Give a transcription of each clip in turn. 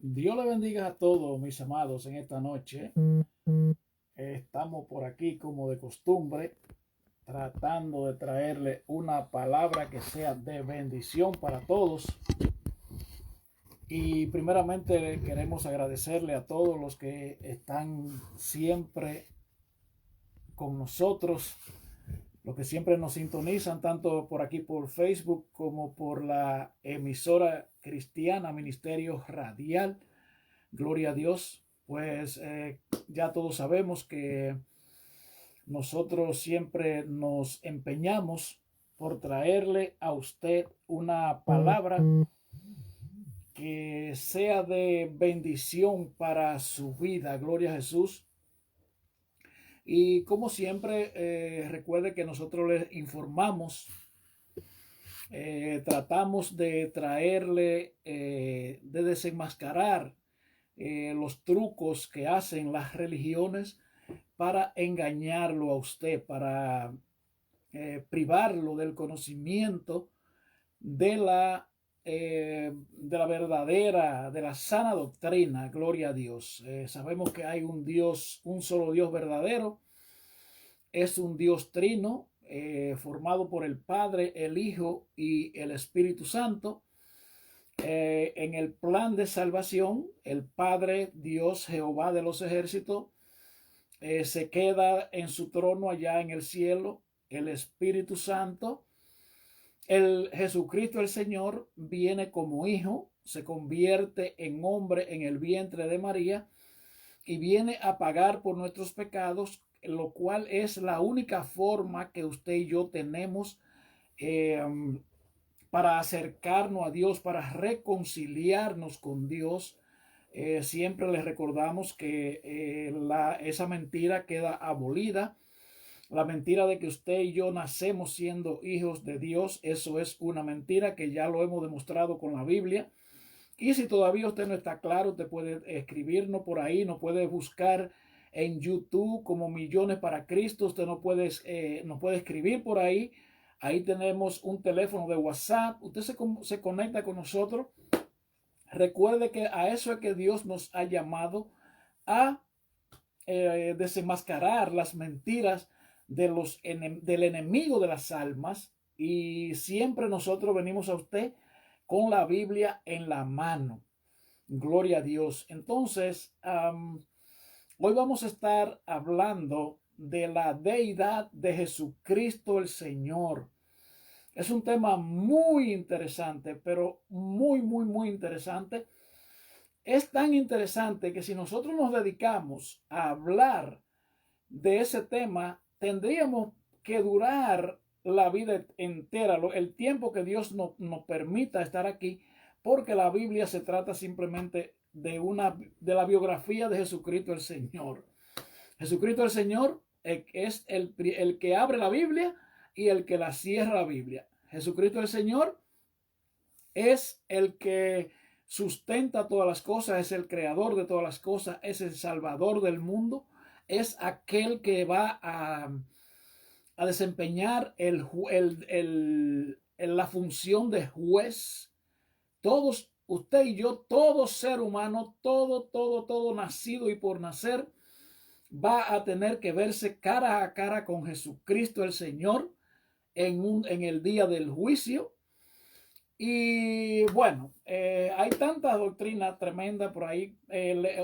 Dios le bendiga a todos mis amados en esta noche. Estamos por aquí como de costumbre tratando de traerle una palabra que sea de bendición para todos. Y primeramente queremos agradecerle a todos los que están siempre con nosotros, los que siempre nos sintonizan tanto por aquí por Facebook como por la emisora cristiana Ministerio Radial. Gloria a Dios. Pues ya todos sabemos que nosotros siempre nos empeñamos por traerle a usted una palabra que sea de bendición para su vida. Gloria a Jesús. Y como siempre, recuerde que nosotros les informamos, tratamos de traerle, de desenmascarar los trucos que hacen las religiones para engañarlo a usted, para privarlo del conocimiento de la verdadera, de la sana doctrina. Gloria a Dios. Sabemos que hay un Dios, un solo Dios verdadero. Es un Dios trino, formado por el Padre, el Hijo y el Espíritu Santo. En el plan de salvación, el Padre, Dios, Jehová de los ejércitos, se queda en su trono allá en el cielo. El Espíritu Santo, el Jesucristo el Señor, viene como hijo, se convierte en hombre en el vientre de María y viene a pagar por nuestros pecados, lo cual es la única forma que usted y yo tenemos eh, para acercarnos a Dios, para reconciliarnos con Dios. Siempre les recordamos que esa mentira queda abolida. La mentira de que usted y yo nacemos siendo hijos de Dios, eso es una mentira que ya lo hemos demostrado con la Biblia. Y si todavía usted no está claro, usted puede escribirnos por ahí, nos puede buscar en YouTube como Millones para Cristo. Usted nos puede escribir por ahí. Ahí tenemos un teléfono de WhatsApp. Usted se conecta con nosotros. Recuerde que a eso es que Dios nos ha llamado, a desenmascarar las mentiras del enemigo de las almas. Y siempre nosotros venimos a usted con la Biblia en la mano. Gloria a Dios. Entonces, hoy vamos a estar hablando de la deidad de Jesucristo el Señor. Es un tema muy interesante, pero muy interesante. Es tan interesante que si nosotros nos dedicamos a hablar de ese tema, tendríamos que durar la vida entera, el tiempo que Dios nos permita estar aquí, porque la Biblia se trata simplemente de la biografía de Jesucristo el Señor. Jesucristo el Señor es el que abre la Biblia y el que la cierra la Biblia. Jesucristo el Señor es el que sustenta todas las cosas, es el creador de todas las cosas, es el salvador del mundo, es aquel que va a desempeñar la función de juez. Todos, usted y yo, todo ser humano, todo nacido y por nacer, va a tener que verse cara a cara con Jesucristo el Señor en el día del juicio. Y bueno, hay tanta doctrina tremenda por ahí.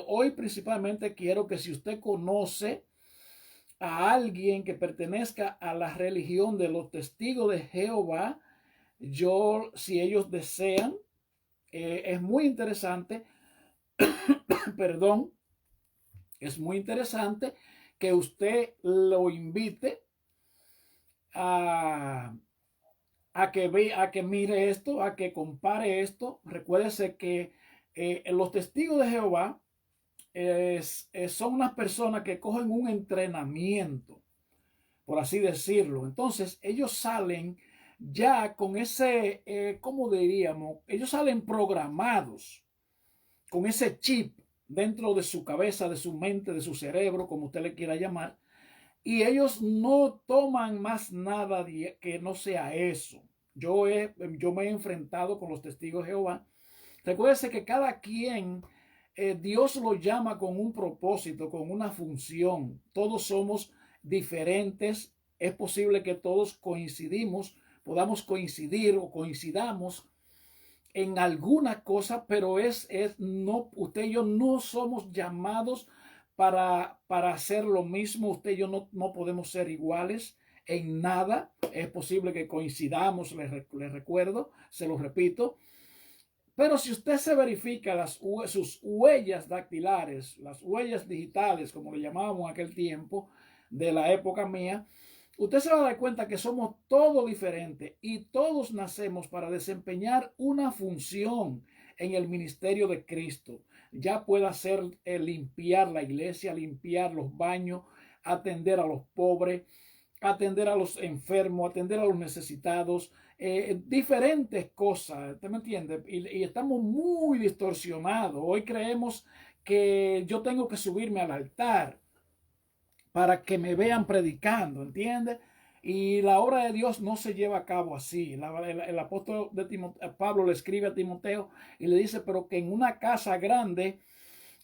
Hoy principalmente quiero que si usted conoce a alguien que pertenezca a la religión de los testigos de Jehová, si ellos desean, es muy interesante, perdón, es muy interesante que usted lo invite a a que mire esto, a que compare esto. Recuérdese que los testigos de Jehová son unas personas que cogen un entrenamiento, por así decirlo. Entonces, ellos salen ya con ese, ¿cómo diríamos? Ellos salen programados con ese chip dentro de su cabeza, de su mente, de su cerebro, como usted le quiera llamar, y ellos no toman más nada que no sea eso. Yo me he enfrentado con los testigos de Jehová. Recuérdese que cada quien Dios lo llama con un propósito, con una función. Todos somos diferentes. Es posible que todos podamos coincidir o coincidamos en alguna cosa, pero no, usted y yo no somos llamados para hacer lo mismo. Usted y yo no podemos ser iguales en nada. Es posible que coincidamos, les recuerdo, se lo repito. Pero si usted se verifica sus huellas dactilares, las huellas digitales, como le llamábamos en aquel tiempo, de la época mía, usted se va a dar cuenta que somos todos diferentes y todos nacemos para desempeñar una función en el ministerio de Cristo. Ya pueda ser limpiar la iglesia, limpiar los baños, atender a los pobres, atender a los enfermos, atender a los necesitados, diferentes cosas, ¿usted me entiende? Y estamos muy distorsionados. Hoy creemos que yo tengo que subirme al altar para que me vean predicando, ¿entiende? Y la obra de Dios no se lleva a cabo así. El apóstol Pablo le escribe a Timoteo y le dice, pero que en una casa grande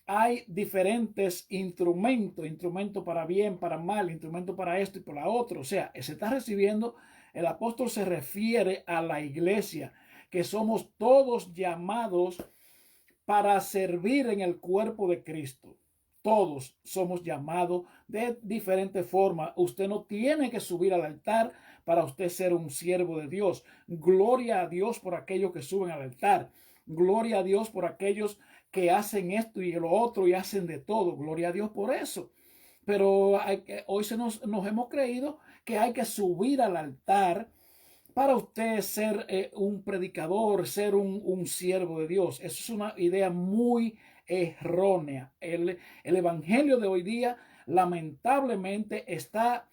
hay diferentes instrumentos para bien, para mal, instrumentos para esto y para otro. O sea, se está recibiendo, el apóstol se refiere a la iglesia, que somos todos llamados para servir en el cuerpo de Cristo. Todos somos llamados de diferentes formas. Usted no tiene que subir al altar para usted ser un siervo de Dios. Gloria a Dios por aquellos que suben al altar. Gloria a Dios por aquellos que hacen esto y lo otro y hacen de todo. Gloria a Dios por eso. Pero hoy nos hemos creído que hay que subir al altar para usted ser un predicador, ser un siervo de Dios. Eso es una idea muy errónea. El evangelio de hoy día lamentablemente está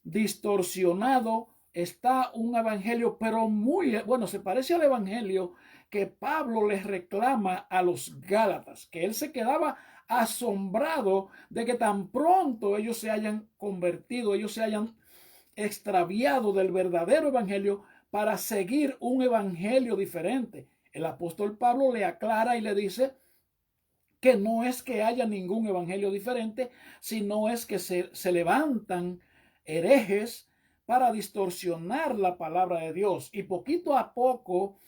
distorsionado. Está un evangelio, pero muy, bueno, se parece al evangelio que Pablo les reclama a los Gálatas, que él se quedaba asombrado de que tan pronto ellos se hayan convertido, ellos se hayan extraviado del verdadero evangelio para seguir un evangelio diferente. El apóstol Pablo le aclara y le dice que no es que haya ningún evangelio diferente, sino es que se levantan herejes para distorsionar la palabra de Dios. Y poquito a poco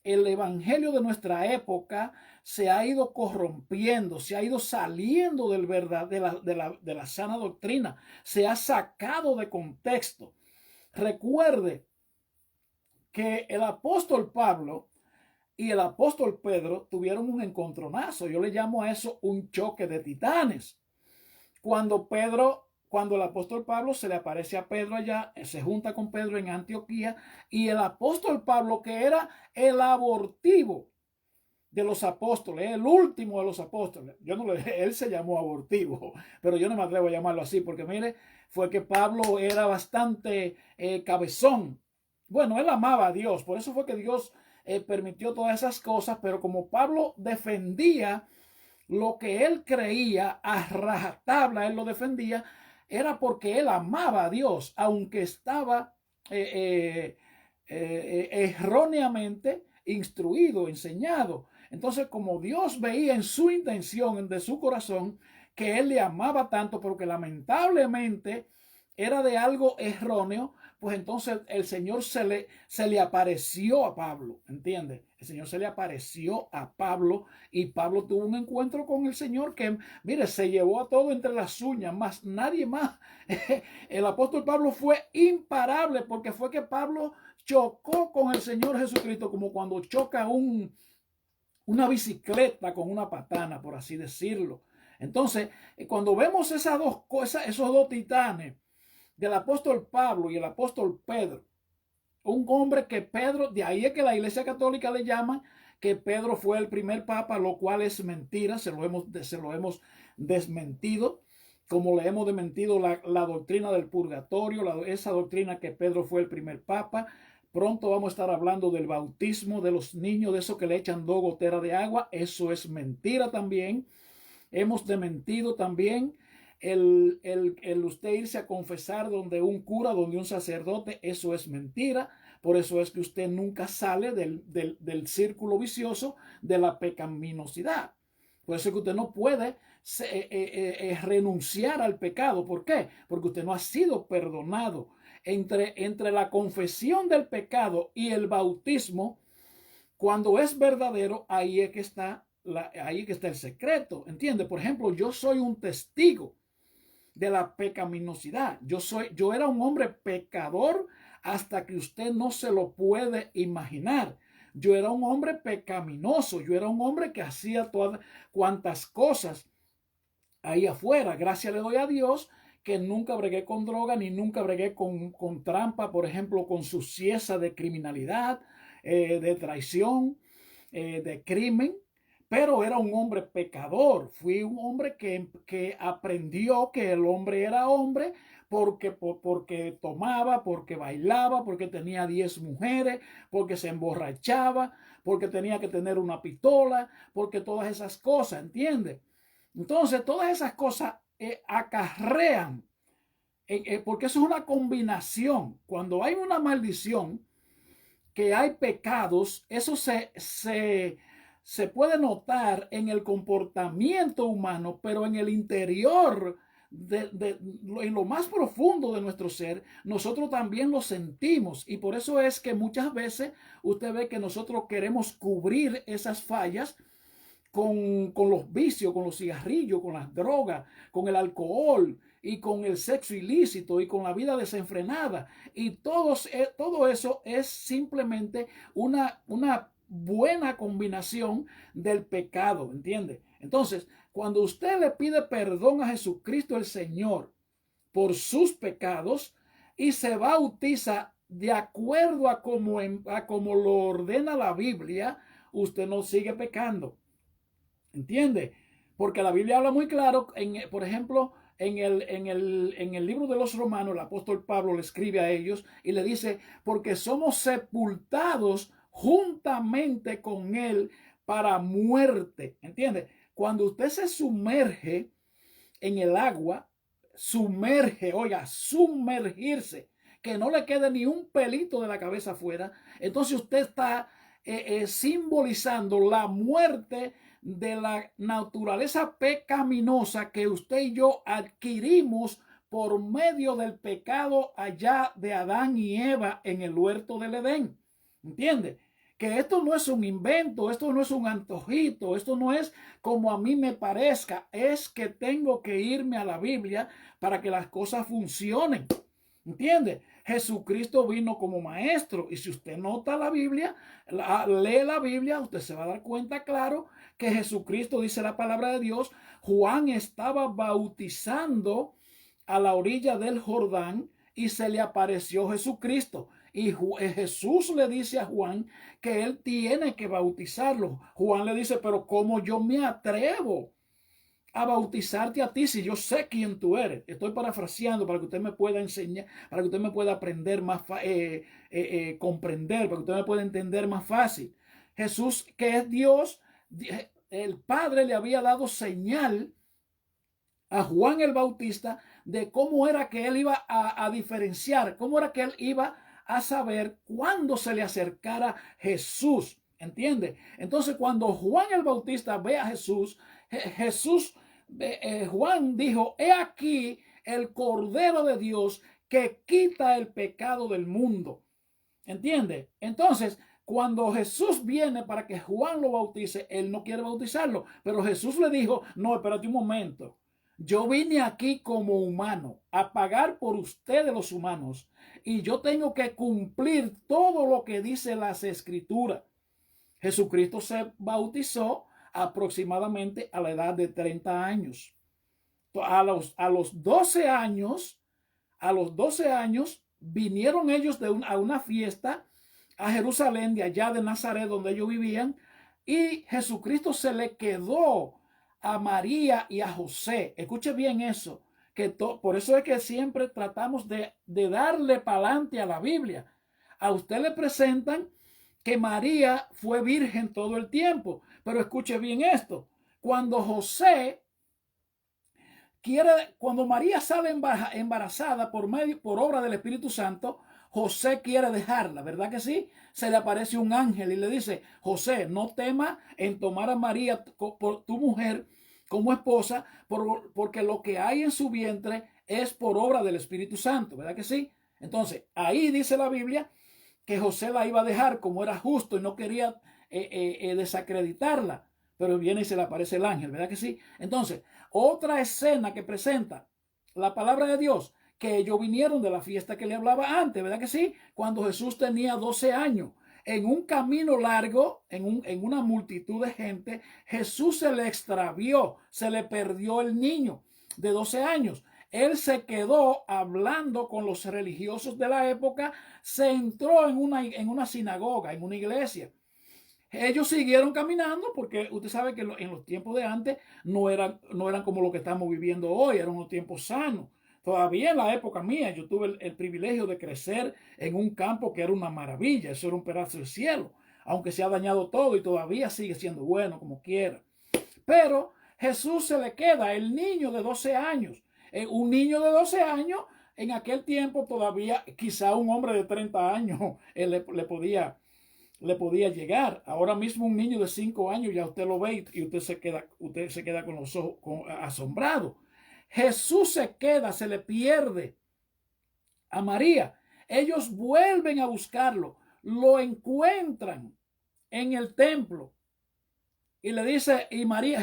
el evangelio de nuestra época se ha ido corrompiendo, se ha ido saliendo del verdad, de la sana doctrina, se ha sacado de contexto. Recuerde que el apóstol Pablo y el apóstol Pedro tuvieron un encontronazo. Yo le llamo a eso un choque de titanes. Cuando el apóstol Pablo se le aparece a Pedro allá, se junta con Pedro en Antioquía, y el apóstol Pablo, que era el abortivo de los apóstoles, el último de los apóstoles, él se llamó abortivo, pero yo no me atrevo a llamarlo así, porque mire, fue que Pablo era bastante cabezón. Bueno, él amaba a Dios, por eso fue que Dios permitió todas esas cosas, pero como Pablo defendía lo que él creía a rajatabla, él lo defendía, era porque él amaba a Dios, aunque estaba erróneamente instruido, enseñado. Entonces, como Dios veía en su intención, de su corazón, que él le amaba tanto, pero que lamentablemente era de algo erróneo, pues entonces el Señor se le apareció a Pablo, ¿entiende? El Señor se le apareció a Pablo y Pablo tuvo un encuentro con el Señor que, mire, se llevó a todo entre las uñas, más nadie más. El apóstol Pablo fue imparable porque fue que Pablo chocó con el Señor Jesucristo como cuando choca una bicicleta con una patana, por así decirlo. Entonces, cuando vemos esas dos cosas, esos dos titanes, del apóstol Pablo y el apóstol Pedro, un hombre que Pedro, de ahí es que la Iglesia Católica le llama que Pedro fue el primer papa, lo cual es mentira, se lo hemos desmentido, como le hemos desmentido la doctrina del purgatorio, esa doctrina que Pedro fue el primer papa. Pronto vamos a estar hablando del bautismo de los niños, de eso que le echan 2 goteras de agua, eso es mentira también. Hemos desmentido también el usted irse a confesar donde un cura, donde un sacerdote, eso es mentira. Por eso es que usted nunca sale del círculo vicioso de la pecaminosidad. Por eso es que usted no puede renunciar al pecado. ¿Por qué? Porque usted no ha sido perdonado. Entre la confesión del pecado y el bautismo, cuando es verdadero, ahí es que está, ahí es que está el secreto. ¿Entiende? Por ejemplo, yo soy un testigo de la pecaminosidad. Yo era un hombre pecador hasta que usted no se lo puede imaginar. Yo era un hombre pecaminoso, yo era un hombre que hacía todas cuantas cosas ahí afuera. Gracias le doy a Dios que nunca bregué con droga, ni nunca bregué con trampa, por ejemplo, con suciedad de criminalidad, de traición, de crimen. Pero era un hombre pecador. Fui un hombre que aprendió que el hombre era hombre porque tomaba, porque bailaba, porque tenía 10 mujeres, porque se emborrachaba, porque tenía que tener una pistola, porque todas esas cosas, ¿entiendes? Entonces, todas esas cosas acarrean, porque eso es una combinación. Cuando hay una maldición, que hay pecados, eso se puede notar en el comportamiento humano, pero en el interior, en lo más profundo de nuestro ser, nosotros también lo sentimos. Y por eso es que muchas veces usted ve que nosotros queremos cubrir esas fallas con los vicios, con los cigarrillos, con las drogas, con el alcohol y con el sexo ilícito y con la vida desenfrenada. Y todo eso es simplemente una buena combinación del pecado, ¿entiende? Entonces, cuando usted le pide perdón a Jesucristo el Señor por sus pecados y se bautiza de acuerdo a como lo ordena la Biblia, usted no sigue pecando. ¿Entiende? Porque la Biblia habla muy claro, por ejemplo, en el libro de los Romanos, el apóstol Pablo le escribe a ellos y le dice, porque somos sepultados juntamente con él para muerte. ¿Entiende? Cuando usted se sumerge en el agua, sumergirse, que no le quede ni un pelito de la cabeza afuera, entonces usted está simbolizando la muerte de la naturaleza pecaminosa que usted y yo adquirimos por medio del pecado allá de Adán y Eva en el huerto del Edén. ¿Entiende? Que esto no es un invento, esto no es un antojito, esto no es como a mí me parezca, es que tengo que irme a la Biblia para que las cosas funcionen. ¿Entiende? Jesucristo vino como maestro y si usted nota la Biblia, lee la Biblia, usted se va a dar cuenta claro que Jesucristo, dice la palabra de Dios, Juan estaba bautizando a la orilla del Jordán y se le apareció Jesucristo. Y Jesús le dice a Juan que él tiene que bautizarlo. Juan le dice, pero ¿cómo yo me atrevo a bautizarte a ti si yo sé quién tú eres? Estoy parafraseando para que usted me pueda enseñar, para que usted me pueda aprender más, comprender, para que usted me pueda entender más fácil. Jesús, que es Dios, el Padre le había dado señal a Juan el Bautista de cómo era que él iba a diferenciar, cómo era que él iba a saber cuándo se le acercara Jesús. ¿Entiende? Entonces, cuando Juan el Bautista ve a Jesús, Juan dijo, he aquí el Cordero de Dios que quita el pecado del mundo. ¿Entiende? Entonces, cuando Jesús viene para que Juan lo bautice, él no quiere bautizarlo, pero Jesús le dijo, no, espérate un momento. Yo vine aquí como humano a pagar por ustedes los humanos y yo tengo que cumplir todo lo que dice las escrituras. Jesucristo se bautizó aproximadamente a la edad de 30 años. A los 12 años, vinieron ellos a una fiesta a Jerusalén, de allá de Nazaret, donde ellos vivían, y Jesucristo se le quedó a María y a José. Escuche bien eso, por eso es que siempre tratamos de darle para adelante a la Biblia. A usted le presentan que María fue virgen todo el tiempo, pero escuche bien esto. Cuando María sale embarazada por obra del Espíritu Santo, José quiere dejarla, ¿verdad que sí? Se le aparece un ángel y le dice, José, no temas en tomar a María, por tu mujer, como esposa, porque lo que hay en su vientre es por obra del Espíritu Santo, ¿verdad que sí? Entonces, ahí dice la Biblia que José la iba a dejar como era justo y no quería desacreditarla, pero viene y se le aparece el ángel, ¿verdad que sí? Entonces, otra escena que presenta la palabra de Dios, que ellos vinieron de la fiesta que le hablaba antes, ¿verdad que sí? Cuando Jesús tenía 12 años. En un camino largo, en una multitud de gente, Jesús se le extravió, se le perdió el niño de 12 años. Él se quedó hablando con los religiosos de la época, se entró en una sinagoga, en una iglesia. Ellos siguieron caminando porque usted sabe que en los tiempos de antes no eran como lo que estamos viviendo hoy, eran unos tiempos sanos. Todavía en la época mía yo tuve el privilegio de crecer en un campo que era una maravilla, eso era un pedazo del cielo, aunque se ha dañado todo y todavía sigue siendo bueno como quiera. Pero Jesús se le queda, el niño de 12 años, un niño de 12 años, en aquel tiempo todavía quizá un hombre de 30 años le podía llegar. Ahora mismo un niño de 5 años ya usted lo ve y usted se queda con los ojos asombrado. Jesús se queda, se le pierde a María. Ellos vuelven a buscarlo, lo encuentran en el templo y le dice, y María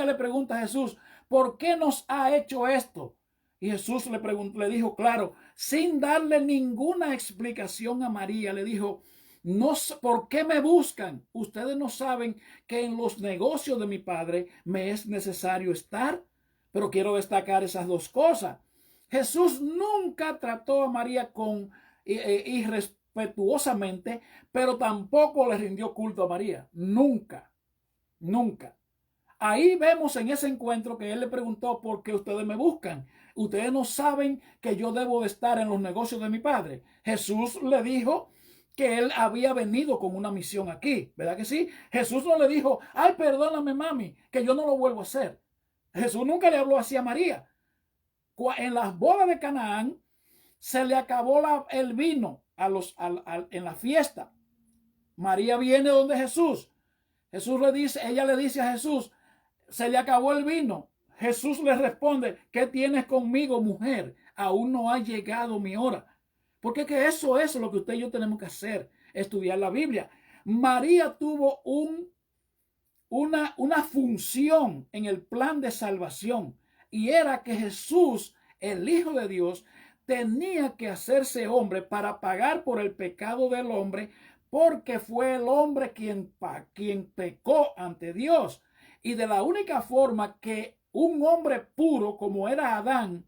le pregunta a Jesús, ¿por qué nos ha hecho esto? Y Jesús le dijo, claro, sin darle ninguna explicación a María, le dijo, no, ¿por qué me buscan? Ustedes no saben que en los negocios de mi padre me es necesario estar, pero quiero destacar esas dos cosas. Jesús nunca trató a María con irrespetuosamente, pero tampoco le rindió culto a María. Nunca, nunca. Ahí vemos en ese encuentro que él le preguntó por qué ustedes me buscan. Ustedes no saben que yo debo de estar en los negocios de mi padre. Jesús le dijo que él había venido con una misión aquí, ¿verdad que sí? Jesús no le dijo, ay, perdóname, mami, que yo no lo vuelvo a hacer. Jesús nunca le habló así a María. En las bodas de Canaán se le acabó el vino en la fiesta. María viene donde Jesús. Ella le dice a Jesús, se le acabó el vino. Jesús le responde, ¿qué tienes conmigo, mujer? Aún no ha llegado mi hora. Porque que eso es lo que usted y yo tenemos que hacer, estudiar la Biblia. María tuvo una función en el plan de salvación y era que Jesús, el Hijo de Dios, tenía que hacerse hombre para pagar por el pecado del hombre, porque fue el hombre quien pecó ante Dios. Y de la única forma que un hombre puro como era Adán,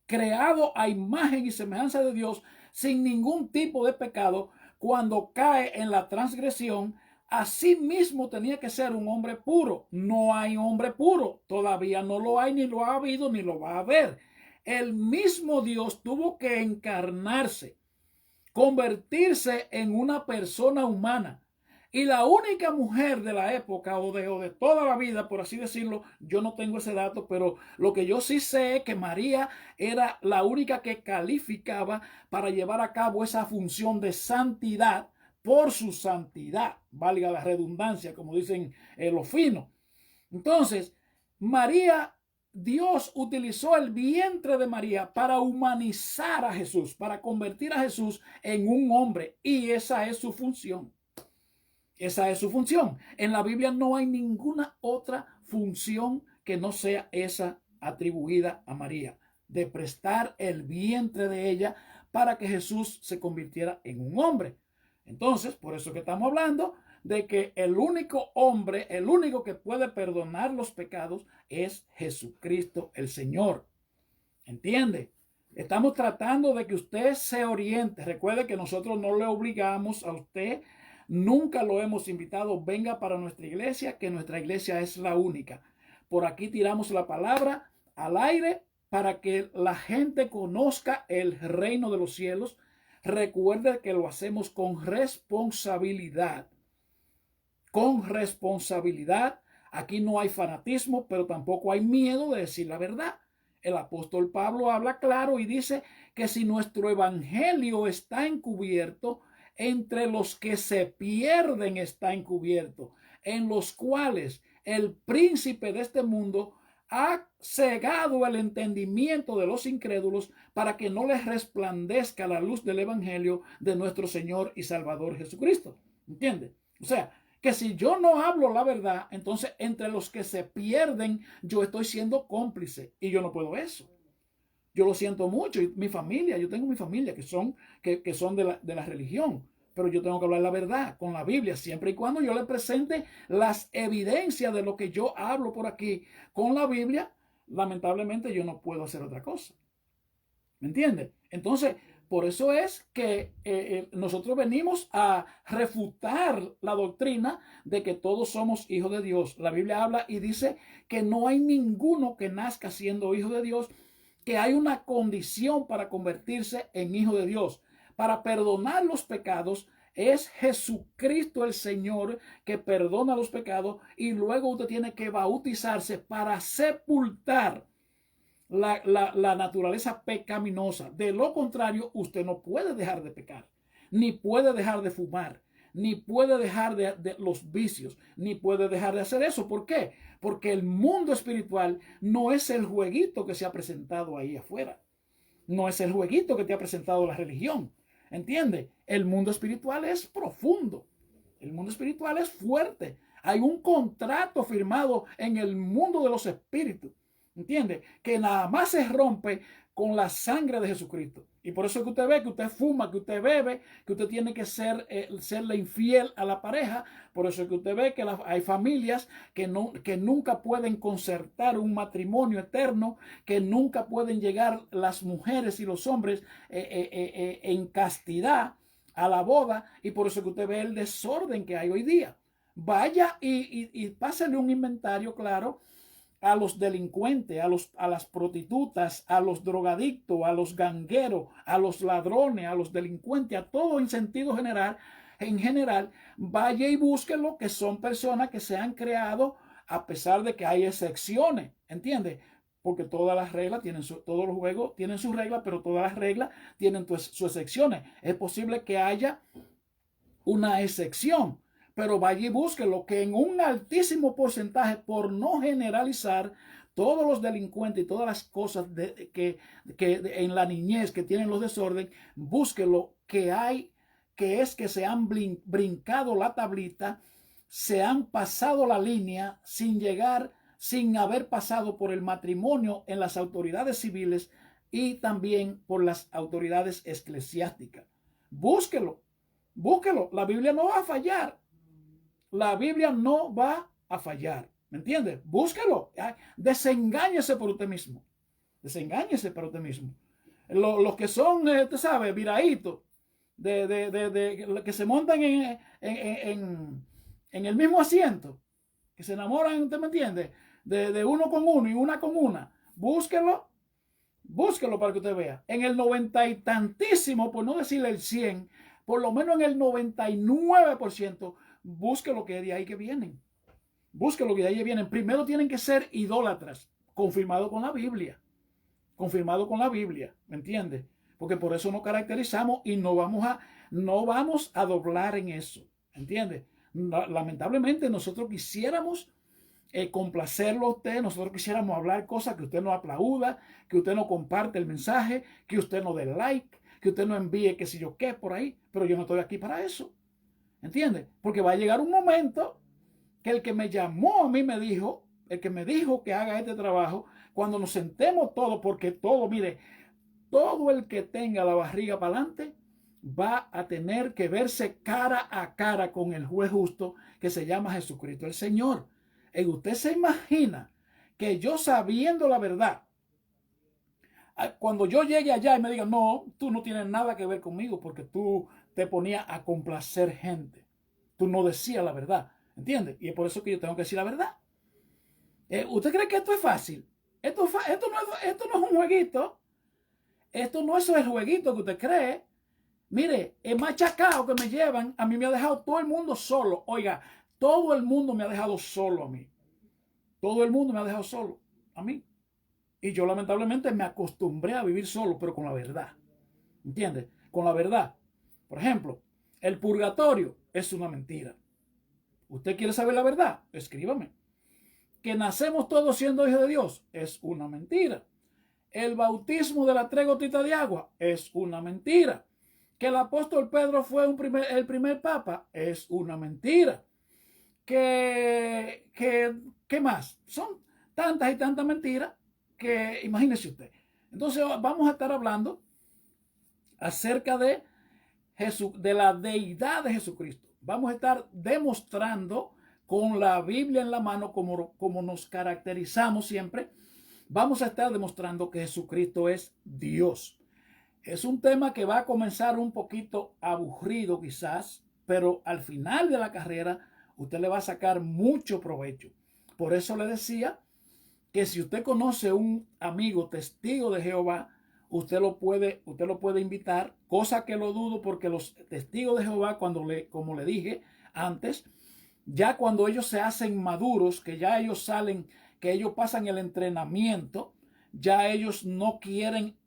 creado a imagen y semejanza de Dios, sin ningún tipo de pecado, cuando cae en la transgresión, así mismo tenía que ser un hombre puro. No hay hombre puro, todavía no lo hay, ni lo ha habido, ni lo va a haber. El mismo Dios tuvo que encarnarse, convertirse en una persona humana. Y la única mujer de la época o de toda la vida, por así decirlo, yo no tengo ese dato, pero lo que yo sí sé es que María era la única que calificaba para llevar a cabo esa función de santidad por su santidad, valga la redundancia, como dicen los finos. Entonces, Dios utilizó el vientre de María para humanizar a Jesús, para convertir a Jesús en un hombre, y esa es su función. Esa es su función. En la Biblia no hay ninguna otra función que no sea esa atribuida a María, de prestar el vientre de ella para que Jesús se convirtiera en un hombre. Entonces, por eso que estamos hablando de que el único hombre, el único que puede perdonar los pecados es Jesucristo el Señor. ¿Entiende? Estamos tratando de que usted se oriente. Recuerde que nosotros no le obligamos a usted, nunca lo hemos invitado, venga para nuestra iglesia, que nuestra iglesia es la única. Por aquí tiramos la palabra al aire para que la gente conozca el reino de los cielos. Recuerde que lo hacemos con responsabilidad. Con responsabilidad. Aquí no hay fanatismo, pero tampoco hay miedo de decir la verdad. El apóstol Pablo habla claro y dice que si nuestro evangelio está encubierto, entre los que se pierden está encubierto, en los cuales el príncipe de este mundo ha cegado el entendimiento de los incrédulos para que no les resplandezca la luz del evangelio de nuestro Señor y Salvador Jesucristo. ¿Entiende? O sea, que si yo no hablo la verdad, entonces entre los que se pierden yo estoy siendo cómplice y yo no puedo eso. Yo lo siento mucho. Y mi familia, yo tengo mi familia que son de la religión, pero yo tengo que hablar la verdad con la Biblia, siempre y cuando yo le presente las evidencias de lo que yo hablo por aquí con la Biblia. Lamentablemente yo no puedo hacer otra cosa. ¿Me entiendes? Entonces, por eso es que nosotros venimos a refutar la doctrina de que todos somos hijos de Dios. La Biblia habla y dice que no hay ninguno que nazca siendo hijo de Dios, que hay una condición para convertirse en hijo de Dios. Para perdonar los pecados es Jesucristo el Señor que perdona los pecados, y luego usted tiene que bautizarse para sepultar la naturaleza pecaminosa. De lo contrario, usted no puede dejar de pecar, ni puede dejar de fumar, ni puede dejar de los vicios, ni puede dejar de hacer eso. ¿Por qué? Porque el mundo espiritual no es el jueguito que se ha presentado ahí afuera. No es el jueguito que te ha presentado la religión. ¿Entiende? El mundo espiritual es profundo. El mundo espiritual es fuerte. Hay un contrato firmado en el mundo de los espíritus. ¿Entiende? Que nada más se rompe con la sangre de Jesucristo. Y por eso es que usted ve que usted fuma, que usted bebe, que usted tiene que serle infiel a la pareja. Por eso es que usted ve que hay familias que nunca pueden concertar un matrimonio eterno, que nunca pueden llegar las mujeres y los hombres en castidad a la boda. Y por eso es que usted ve el desorden que hay hoy día. Vaya y pásale un inventario claro a los delincuentes, a las prostitutas, a los drogadictos, a los gangueros, a los ladrones, a los delincuentes, a todo en sentido general, vaya y búsquelo, que son personas que se han creado a pesar de que hay excepciones, ¿entiendes? Porque todas las reglas todos los juegos tienen sus reglas, pero todas las reglas tienen sus excepciones. Es posible que haya una excepción, pero vaya y búsquelo, que en un altísimo porcentaje, por no generalizar, todos los delincuentes y todas las cosas que en la niñez que tienen los desórdenes, búsquelo, que se han brincado la tablita, se han pasado la línea sin haber pasado por el matrimonio en las autoridades civiles y también por las autoridades eclesiásticas. Búsquelo, búsquelo, la Biblia no va a fallar. La Biblia no va a fallar. ¿Me entiende? Búsquelo. Desengáñese por usted mismo. Desengáñese por usted mismo. Los que son, usted sabe, viraditos, que se montan en el mismo asiento, que se enamoran, ¿usted me entiende? De uno con uno y una con una. Búsquelo. Búsquelo para que usted vea. En el 90 y tantísimo, por no decirle el 100, por lo menos en el 99%, busque lo que de ahí que vienen. Busque lo que de ahí que vienen. Primero tienen que ser idólatras, confirmado con la Biblia. Confirmado con la Biblia, ¿me entiende? Porque por eso nos caracterizamos y no vamos a doblar en eso, ¿entiende? Lamentablemente nosotros quisiéramos complacerlo a usted, nosotros quisiéramos hablar cosas que usted no aplauda, que usted no comparte el mensaje, que usted no dé like, que usted no envíe qué sé yo qué por ahí, pero yo no estoy aquí para eso. ¿Entiendes? Porque va a llegar un momento que el que me llamó a mí el que me dijo que haga este trabajo, cuando nos sentemos todos, porque mire, todo el que tenga la barriga para adelante va a tener que verse cara a cara con el juez justo que se llama Jesucristo el Señor. Y usted se imagina que yo, sabiendo la verdad, cuando yo llegue allá y me digan, no, tú no tienes nada que ver conmigo porque tú te ponías a complacer gente. Tú no decías la verdad, ¿entiendes? Y es por eso que yo tengo que decir la verdad. ¿Usted cree que esto es fácil? Esto no es un jueguito. Esto no es el jueguito que usted cree. Mire, el machacado que me llevan, a mí me ha dejado todo el mundo solo. Oiga, todo el mundo me ha dejado solo a mí. Todo el mundo me ha dejado solo a mí. Y yo lamentablemente me acostumbré a vivir solo, pero con la verdad. ¿Entiendes? Con la verdad. Por ejemplo, el purgatorio es una mentira. ¿Usted quiere saber la verdad? Escríbame. Que nacemos todos siendo hijos de Dios es una mentira. El bautismo de las 3 gotitas de agua es una mentira. Que el apóstol Pedro fue el primer papa es una mentira. ¿Qué más? Son tantas y tantas mentiras que imagínese usted. Entonces vamos a estar hablando acerca de de la deidad de Jesucristo. Vamos a estar demostrando con la Biblia en la mano, como nos caracterizamos siempre, vamos a estar demostrando que Jesucristo es Dios. Es un tema que va a comenzar un poquito aburrido quizás, pero al final de la carrera usted le va a sacar mucho provecho. Por eso le decía que si usted conoce un amigo testigo de Jehová, usted lo puede invitar, cosa que lo dudo porque los testigos de Jehová, como le dije antes, ya cuando ellos se hacen maduros, que ya ellos salen, que ellos pasan el entrenamiento, ya ellos no quieren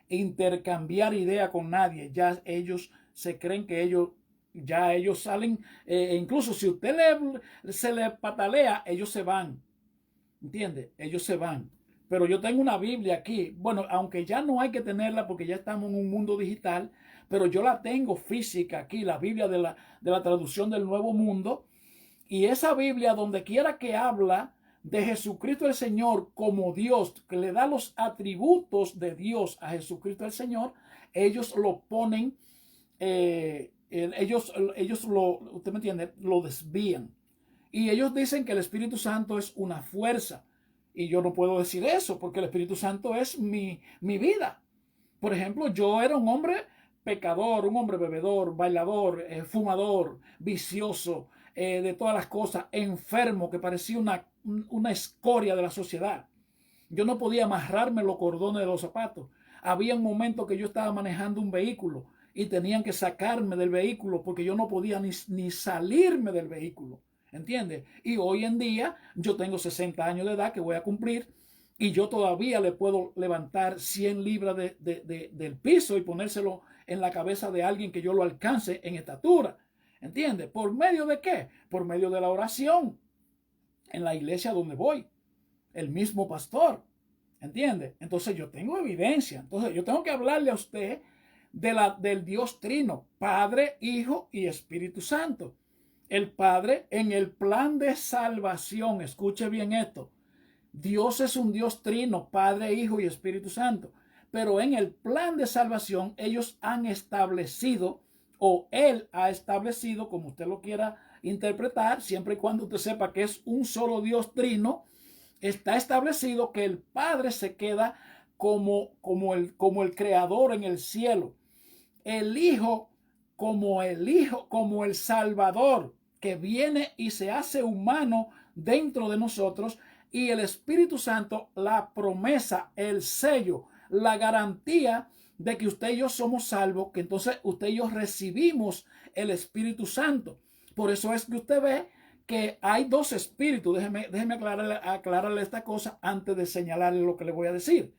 intercambiar idea con nadie, ya ellos se creen que ya ellos salen, incluso si usted se le patalea, ellos se van, ¿entiende? Ellos se van. Pero yo tengo una Biblia aquí, bueno, aunque ya no hay que tenerla porque ya estamos en un mundo digital, pero yo la tengo física aquí, la Biblia de la traducción del Nuevo Mundo, y esa Biblia, donde quiera que habla de Jesucristo el Señor como Dios, que le da los atributos de Dios a Jesucristo el Señor, ellos lo ponen, usted me entiende, lo desvían. Y ellos dicen que el Espíritu Santo es una fuerza. Y yo no puedo decir eso, porque el Espíritu Santo es mi vida. Por ejemplo, yo era un hombre pecador, un hombre bebedor, bailador, fumador, vicioso, de todas las cosas, enfermo, que parecía una escoria de la sociedad. Yo no podía amarrarme los cordones de los zapatos. Había un momento que yo estaba manejando un vehículo y tenían que sacarme del vehículo porque yo no podía ni salirme del vehículo. ¿Entiendes? Y hoy en día yo tengo 60 años de edad que voy a cumplir y yo todavía le puedo levantar 100 libras del piso y ponérselo en la cabeza de alguien que yo lo alcance en estatura. ¿Entiendes? ¿Por medio de qué? Por medio de la oración en la iglesia donde voy. El mismo pastor. ¿Entiendes? Entonces yo tengo evidencia. Entonces yo tengo que hablarle a usted del Dios Trino, Padre, Hijo y Espíritu Santo. El Padre en el plan de salvación, escuche bien esto, Dios es un Dios trino, Padre, Hijo y Espíritu Santo, pero en el plan de salvación ellos han establecido, o Él ha establecido, como usted lo quiera interpretar, siempre y cuando usted sepa que es un solo Dios trino, está establecido que el Padre se queda como el creador en el cielo, el Hijo, como el Salvador, que viene y se hace humano dentro de nosotros, y el Espíritu Santo, la promesa, el sello, la garantía de que usted y yo somos salvos, que entonces usted y yo recibimos el Espíritu Santo. Por eso es que usted ve que hay dos espíritus. Déjeme aclararle esta cosa antes de señalarle lo que le voy a decir.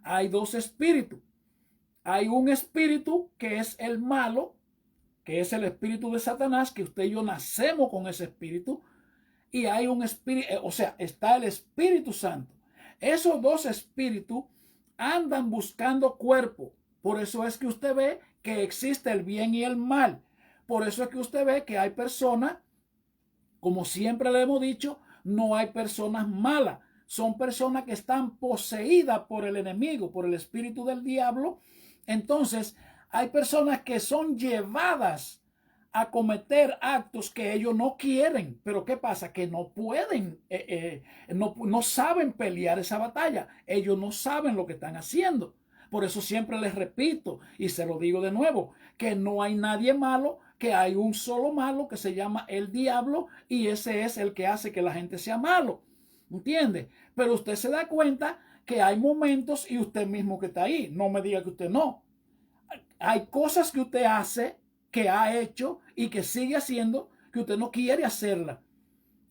Hay dos espíritus. Hay un espíritu que es el malo, que es el espíritu de Satanás, que usted y yo nacemos con ese espíritu, y hay un espíritu, o sea, está el Espíritu Santo. Esos dos espíritus andan buscando cuerpo. Por eso es que usted ve que existe el bien y el mal. Por eso es que usted ve que hay personas, como siempre le hemos dicho, no hay personas malas. Son personas que están poseídas por el enemigo, por el espíritu del diablo. Entonces, hay personas que son llevadas a cometer actos que ellos no quieren, pero ¿qué pasa? Que no pueden, no saben pelear esa batalla, ellos no saben lo que están haciendo. Por eso siempre les repito y se lo digo de nuevo, que no hay nadie malo, que hay un solo malo que se llama el diablo, y ese es el que hace que la gente sea malo, ¿entiende? Pero usted se da cuenta que hay momentos, y usted mismo que está ahí, no me diga que usted no, hay cosas que usted hace, que ha hecho y que sigue haciendo, que usted no quiere hacerla,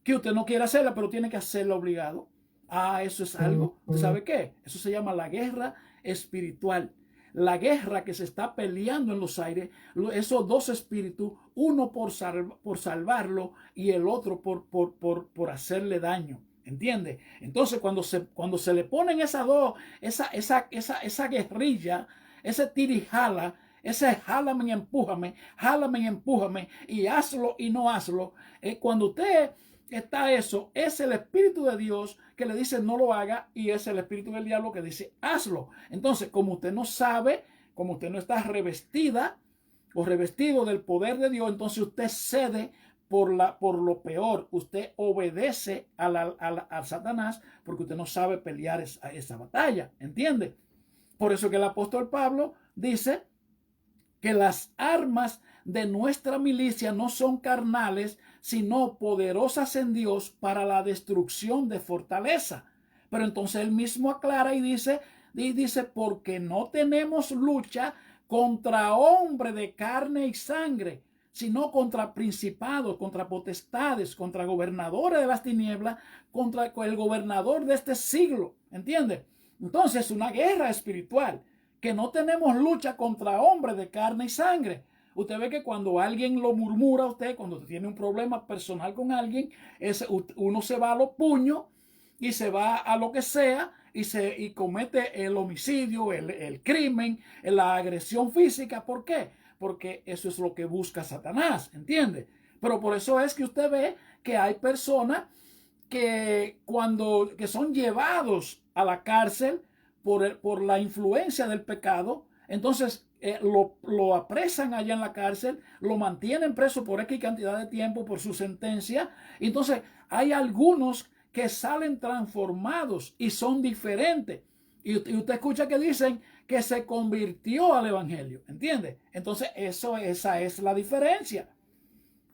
pero tiene que hacerla obligado. Ah, eso es algo. ¿Usted sabe qué? Eso se llama la guerra espiritual. La guerra que se está peleando en los aires, esos dos espíritus, uno por salvarlo y el otro por hacerle daño. ¿Entiende? Entonces, cuando se le ponen esas dos, esa guerrilla, ese tirijala, ese jálame y empújame, y hazlo y no hazlo, cuando usted está eso, es el Espíritu de Dios que le dice no lo haga, y es el espíritu del diablo que dice hazlo. Entonces, como usted no sabe, como usted no está revestida o revestido del poder de Dios, entonces usted cede por lo peor. Usted obedece a Satanás porque usted no sabe pelear esa batalla. ¿Entiende? Por eso que el apóstol Pablo dice que las armas de nuestra milicia no son carnales, sino poderosas en Dios para la destrucción de fortaleza. Pero entonces él mismo aclara y dice, porque no tenemos lucha contra hombre de carne y sangre, sino contra principados, contra potestades, contra gobernadores de las tinieblas, contra el gobernador de este siglo. ¿Entiende? Entonces es una guerra espiritual, que no tenemos lucha contra hombres de carne y sangre. Usted ve que cuando alguien lo murmura a usted, cuando tiene un problema personal con alguien, uno se va a los puños y se va a lo que sea y comete el homicidio, el crimen, la agresión física. ¿Por qué? Porque eso es lo que busca Satanás, ¿entiende? Pero por eso es que usted ve que hay personas que son llevados a la cárcel por la influencia del pecado. Entonces lo apresan allá en la cárcel, lo mantienen preso por X cantidad de tiempo por su sentencia. Entonces hay algunos que salen transformados y son diferentes. Y usted escucha que dicen que se convirtió al evangelio. ¿Entiende? Entonces esa es la diferencia.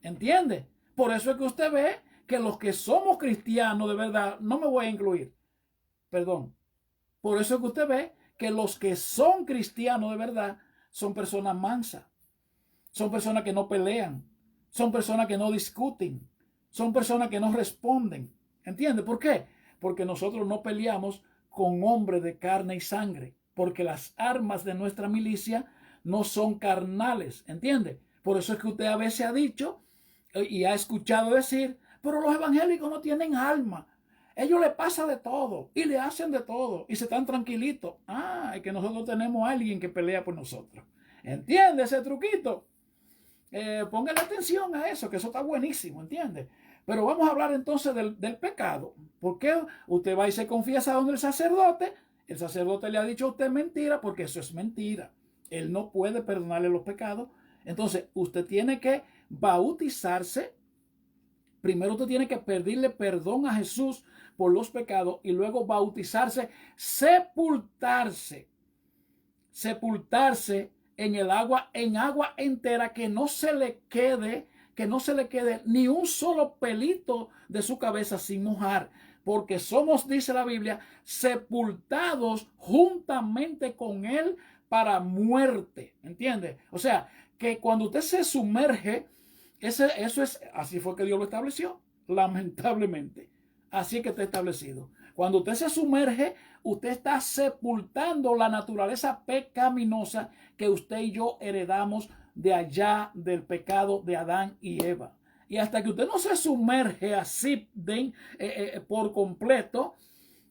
¿Entiende? Por eso es que usted ve que los que somos cristianos de verdad, no me voy a incluir, perdón. Por eso es que usted ve que los que son cristianos de verdad son personas mansas, son personas que no pelean, son personas que no discuten, son personas que no responden. ¿Entiende? ¿Por qué? Porque nosotros no peleamos con hombres de carne y sangre, porque las armas de nuestra milicia no son carnales. ¿Entiende? Por eso es que usted a veces ha dicho y ha escuchado decir, pero los evangélicos no tienen alma. Ellos le pasa de todo y le hacen de todo y se están tranquilitos. Ah, es que nosotros tenemos a alguien que pelea por nosotros. ¿Entiende ese truquito? Póngale atención a eso, que eso está buenísimo, ¿entiende? Pero vamos a hablar entonces del pecado. Porque usted va y se confiesa donde el sacerdote le ha dicho a usted mentira, porque eso es mentira. Él no puede perdonarle los pecados. Entonces usted tiene que bautizarse. Primero usted tiene que pedirle perdón a Jesús por los pecados y luego bautizarse, sepultarse en agua entera, que no se le quede ni un solo pelito de su cabeza sin mojar, porque somos, dice la Biblia, sepultados juntamente con él para muerte. ¿Entiende? O sea, que cuando usted se sumerge, eso es, así fue que Dios lo estableció, lamentablemente. Así que está establecido. Cuando usted se sumerge, usted está sepultando la naturaleza pecaminosa que usted y yo heredamos de allá del pecado de Adán y Eva. Y hasta que usted no se sumerge así por completo,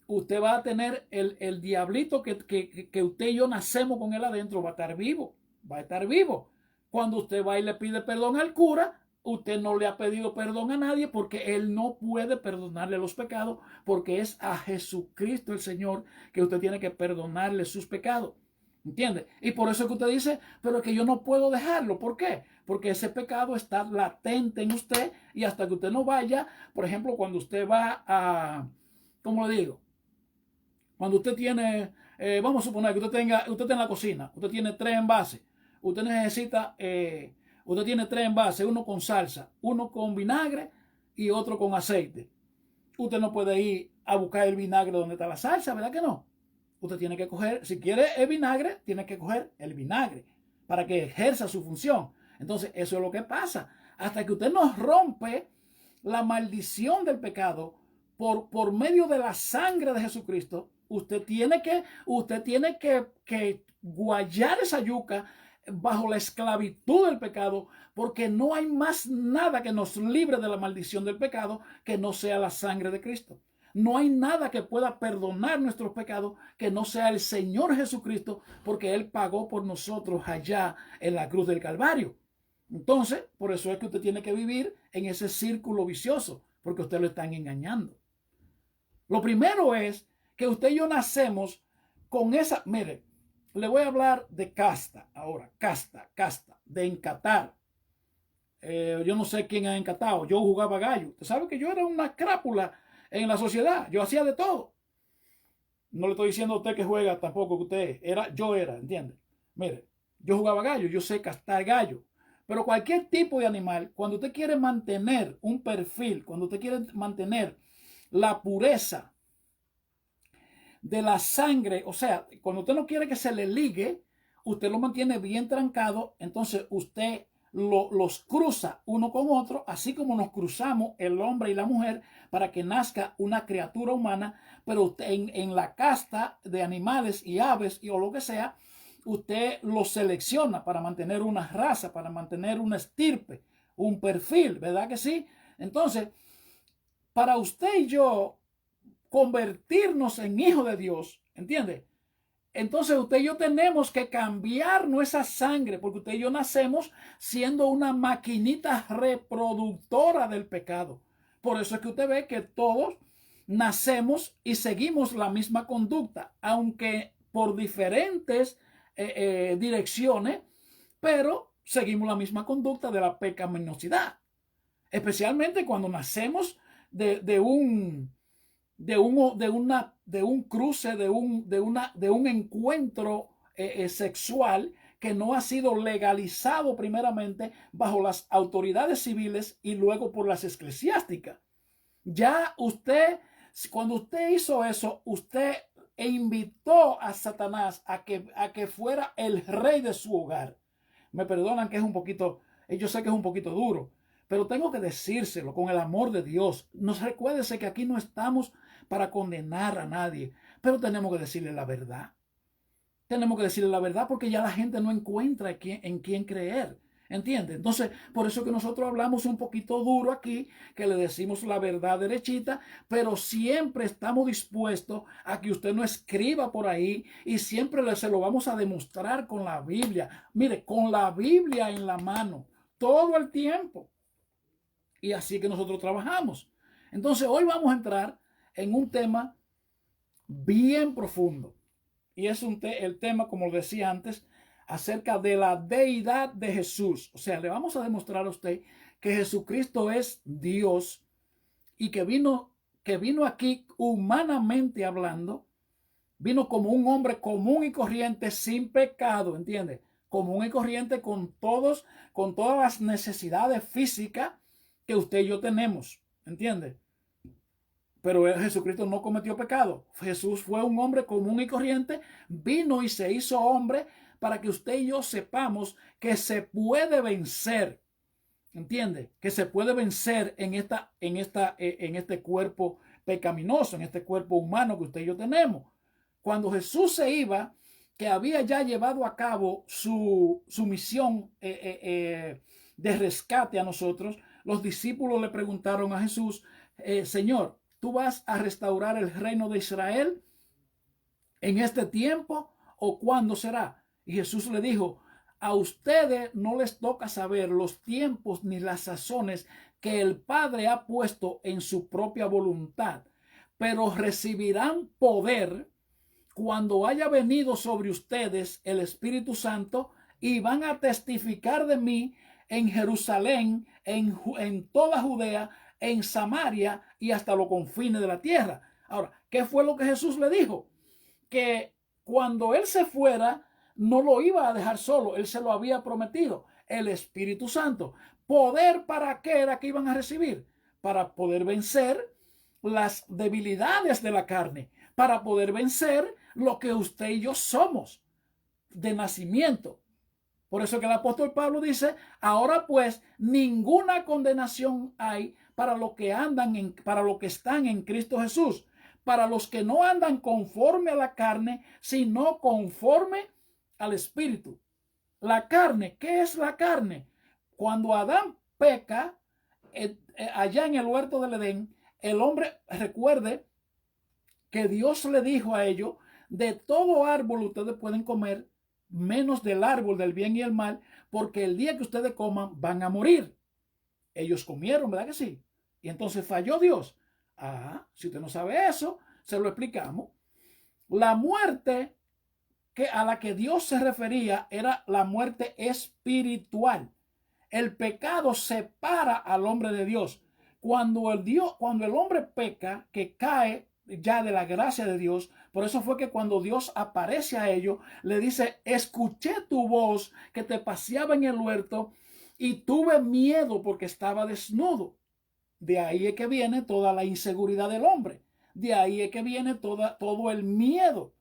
usted va a tener el diablito que usted y yo nacemos con él adentro, va a estar vivo, va a estar vivo. Cuando usted va y le pide perdón al cura, usted no le ha pedido perdón a nadie, porque él no puede perdonarle los pecados, porque es a Jesucristo el Señor que usted tiene que perdonarle sus pecados. ¿Entiende? Y por eso es que usted dice, pero es que yo no puedo dejarlo. ¿Por qué? Porque ese pecado está latente en usted, y hasta que usted no vaya, por ejemplo, cuando usted va a, ¿cómo le digo? Cuando usted tiene, vamos a suponer que usted está en la cocina, usted tiene 3 envases, usted necesita, usted tiene 3 envases, uno con salsa, uno con vinagre y otro con aceite. Usted no puede ir a buscar el vinagre donde está la salsa, ¿verdad que no? Usted tiene que coger, si quiere el vinagre, tiene que coger el vinagre para que ejerza su función. Entonces, eso es lo que pasa. Hasta que usted no rompe la maldición del pecado por medio de la sangre de Jesucristo, usted tiene que guayar esa yuca bajo la esclavitud del pecado, porque no hay más nada que nos libre de la maldición del pecado que no sea la sangre de Cristo. No hay nada que pueda perdonar nuestros pecados que no sea el Señor Jesucristo, porque Él pagó por nosotros allá en la cruz del Calvario. Entonces, por eso es que usted tiene que vivir en ese círculo vicioso, porque usted lo están engañando. Lo primero es que usted y yo nacemos con esa, mire, le voy a hablar de casta ahora, casta, de encatar. Yo no sé quién ha encatado, yo jugaba gallo. Usted sabe que yo era una crápula en la sociedad, yo hacía de todo. No le estoy diciendo a usted que juega tampoco que usted yo era, ¿entiende? Mire, yo jugaba gallo, yo sé castar gallo. Pero cualquier tipo de animal, cuando usted quiere mantener un perfil, cuando usted quiere mantener la pureza de la sangre, o sea, cuando usted no quiere que se le ligue, usted lo mantiene bien trancado, entonces usted los cruza uno con otro, así como nos cruzamos el hombre y la mujer para que nazca una criatura humana, pero usted en la casta de animales y aves o lo que sea, usted los selecciona para mantener una raza, para mantener una estirpe, un perfil, ¿verdad que sí? Entonces, para usted y yo convertirnos en hijos de Dios, ¿entiende? Entonces usted y yo tenemos que cambiar nuestra sangre, porque usted y yo nacemos siendo una maquinita reproductora del pecado. Por eso es que usted ve que todos nacemos y seguimos la misma conducta, aunque por diferentes direcciones, pero seguimos la misma conducta de la pecaminosidad. Especialmente cuando nacemos de un cruce, de un encuentro sexual que no ha sido legalizado primeramente bajo las autoridades civiles y luego por las eclesiásticas. Ya usted, cuando usted hizo eso, usted invitó a Satanás a que fuera el rey de su hogar. Me perdonan que es un poquito, yo sé que es un poquito duro, pero tengo que decírselo con el amor de Dios. Nos recuérdese que aquí no estamos para condenar a nadie, pero tenemos que decirle la verdad. Tenemos que decirle la verdad porque ya la gente no encuentra en quién creer. ¿Entiende? Entonces, por eso que nosotros hablamos un poquito duro aquí, que le decimos la verdad derechita, pero siempre estamos dispuestos a que usted no escriba por ahí y siempre se lo vamos a demostrar con la Biblia. Mire, con la Biblia en la mano, todo el tiempo. Y así que nosotros trabajamos. Entonces, hoy vamos a entrar en un tema bien profundo. Y es el tema, como decía antes, acerca de la deidad de Jesús. O sea, le vamos a demostrar a usted que Jesucristo es Dios y que vino aquí humanamente hablando, vino como un hombre común y corriente sin pecado, ¿entiende? Común y corriente con todas las necesidades físicas que usted y yo tenemos, ¿entiende? Pero Jesucristo no cometió pecado. Jesús fue un hombre común y corriente, vino y se hizo hombre para que usted y yo sepamos que se puede vencer. ¿Entiende? Que se puede vencer en este cuerpo pecaminoso, en este cuerpo humano que usted y yo tenemos. Cuando Jesús se iba, que había ya llevado a cabo su misión de rescate a nosotros, los discípulos le preguntaron a Jesús, Señor, ¿tú vas a restaurar el reino de Israel en este tiempo o cuándo será? Y Jesús le dijo, a ustedes no les toca saber los tiempos ni las sazones que el Padre ha puesto en su propia voluntad, pero recibirán poder cuando haya venido sobre ustedes el Espíritu Santo y van a testificar de mí en Jerusalén, en toda Judea, en Samaria y hasta los confines de la tierra. Ahora, ¿qué fue lo que Jesús le dijo? Que cuando él se fuera, no lo iba a dejar solo, él se lo había prometido, el Espíritu Santo. ¿Poder para qué era que iban a recibir? Para poder vencer las debilidades de la carne, para poder vencer lo que usted y yo somos de nacimiento. Por eso que el apóstol Pablo dice, ahora pues ninguna condenación hay para los que para los que están en Cristo Jesús, para los que no andan conforme a la carne, sino conforme al Espíritu. La carne, ¿qué es la carne? Cuando Adán peca, allá en el huerto del Edén, el hombre, recuerde que Dios le dijo a ellos, de todo árbol ustedes pueden comer, menos del árbol del bien y el mal, porque el día que ustedes coman van a morir. Ellos comieron, ¿verdad que sí? Y entonces falló Dios. Si usted no sabe eso, se lo explicamos. La muerte a la que Dios se refería era la muerte espiritual. El pecado separa al hombre de Dios. Cuando el hombre peca, que cae ya de la gracia de Dios, por eso fue que cuando Dios aparece a ellos, le dice, escuché tu voz que te paseaba en el huerto y tuve miedo porque estaba desnudo. De ahí es que viene toda la inseguridad del hombre. De ahí es que viene todo el miedo,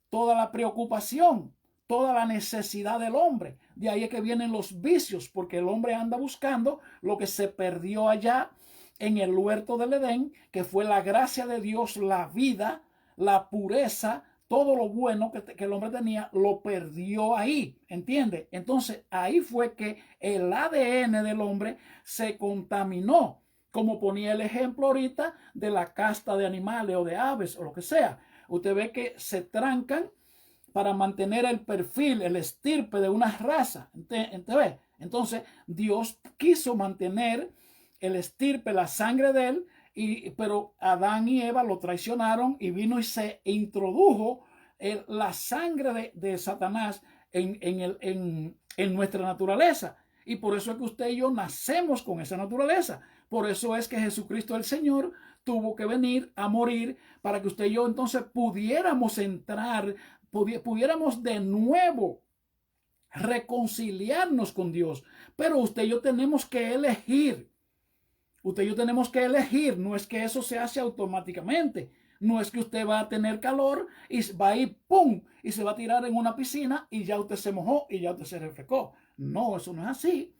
toda la preocupación, toda la necesidad del hombre. De ahí es que vienen los vicios, porque el hombre anda buscando lo que se perdió allá en el huerto del Edén, que fue la gracia de Dios, la vida, la pureza, todo lo bueno que el hombre tenía, lo perdió ahí, ¿entiende? Entonces ahí fue que el ADN del hombre se contaminó, como ponía el ejemplo ahorita de la casta de animales o de aves o lo que sea. Usted ve que se trancan para mantener el perfil, el estirpe de una raza. Entonces Dios quiso mantener el estirpe, la sangre de él, pero Adán y Eva lo traicionaron y vino y se introdujo la sangre de Satanás en nuestra naturaleza. Y por eso es que usted y yo nacemos con esa naturaleza. Por eso es que Jesucristo el Señor tuvo que venir a morir para que usted y yo entonces pudiéramos entrar, pudiéramos de nuevo reconciliarnos con Dios. Pero usted y yo tenemos que elegir. Usted y yo tenemos que elegir. No es que eso se hace automáticamente. No es que usted va a tener calor y va a ir, ¡pum!, y se va a tirar en una piscina y ya usted se mojó y ya usted se refrescó. No, eso no es así.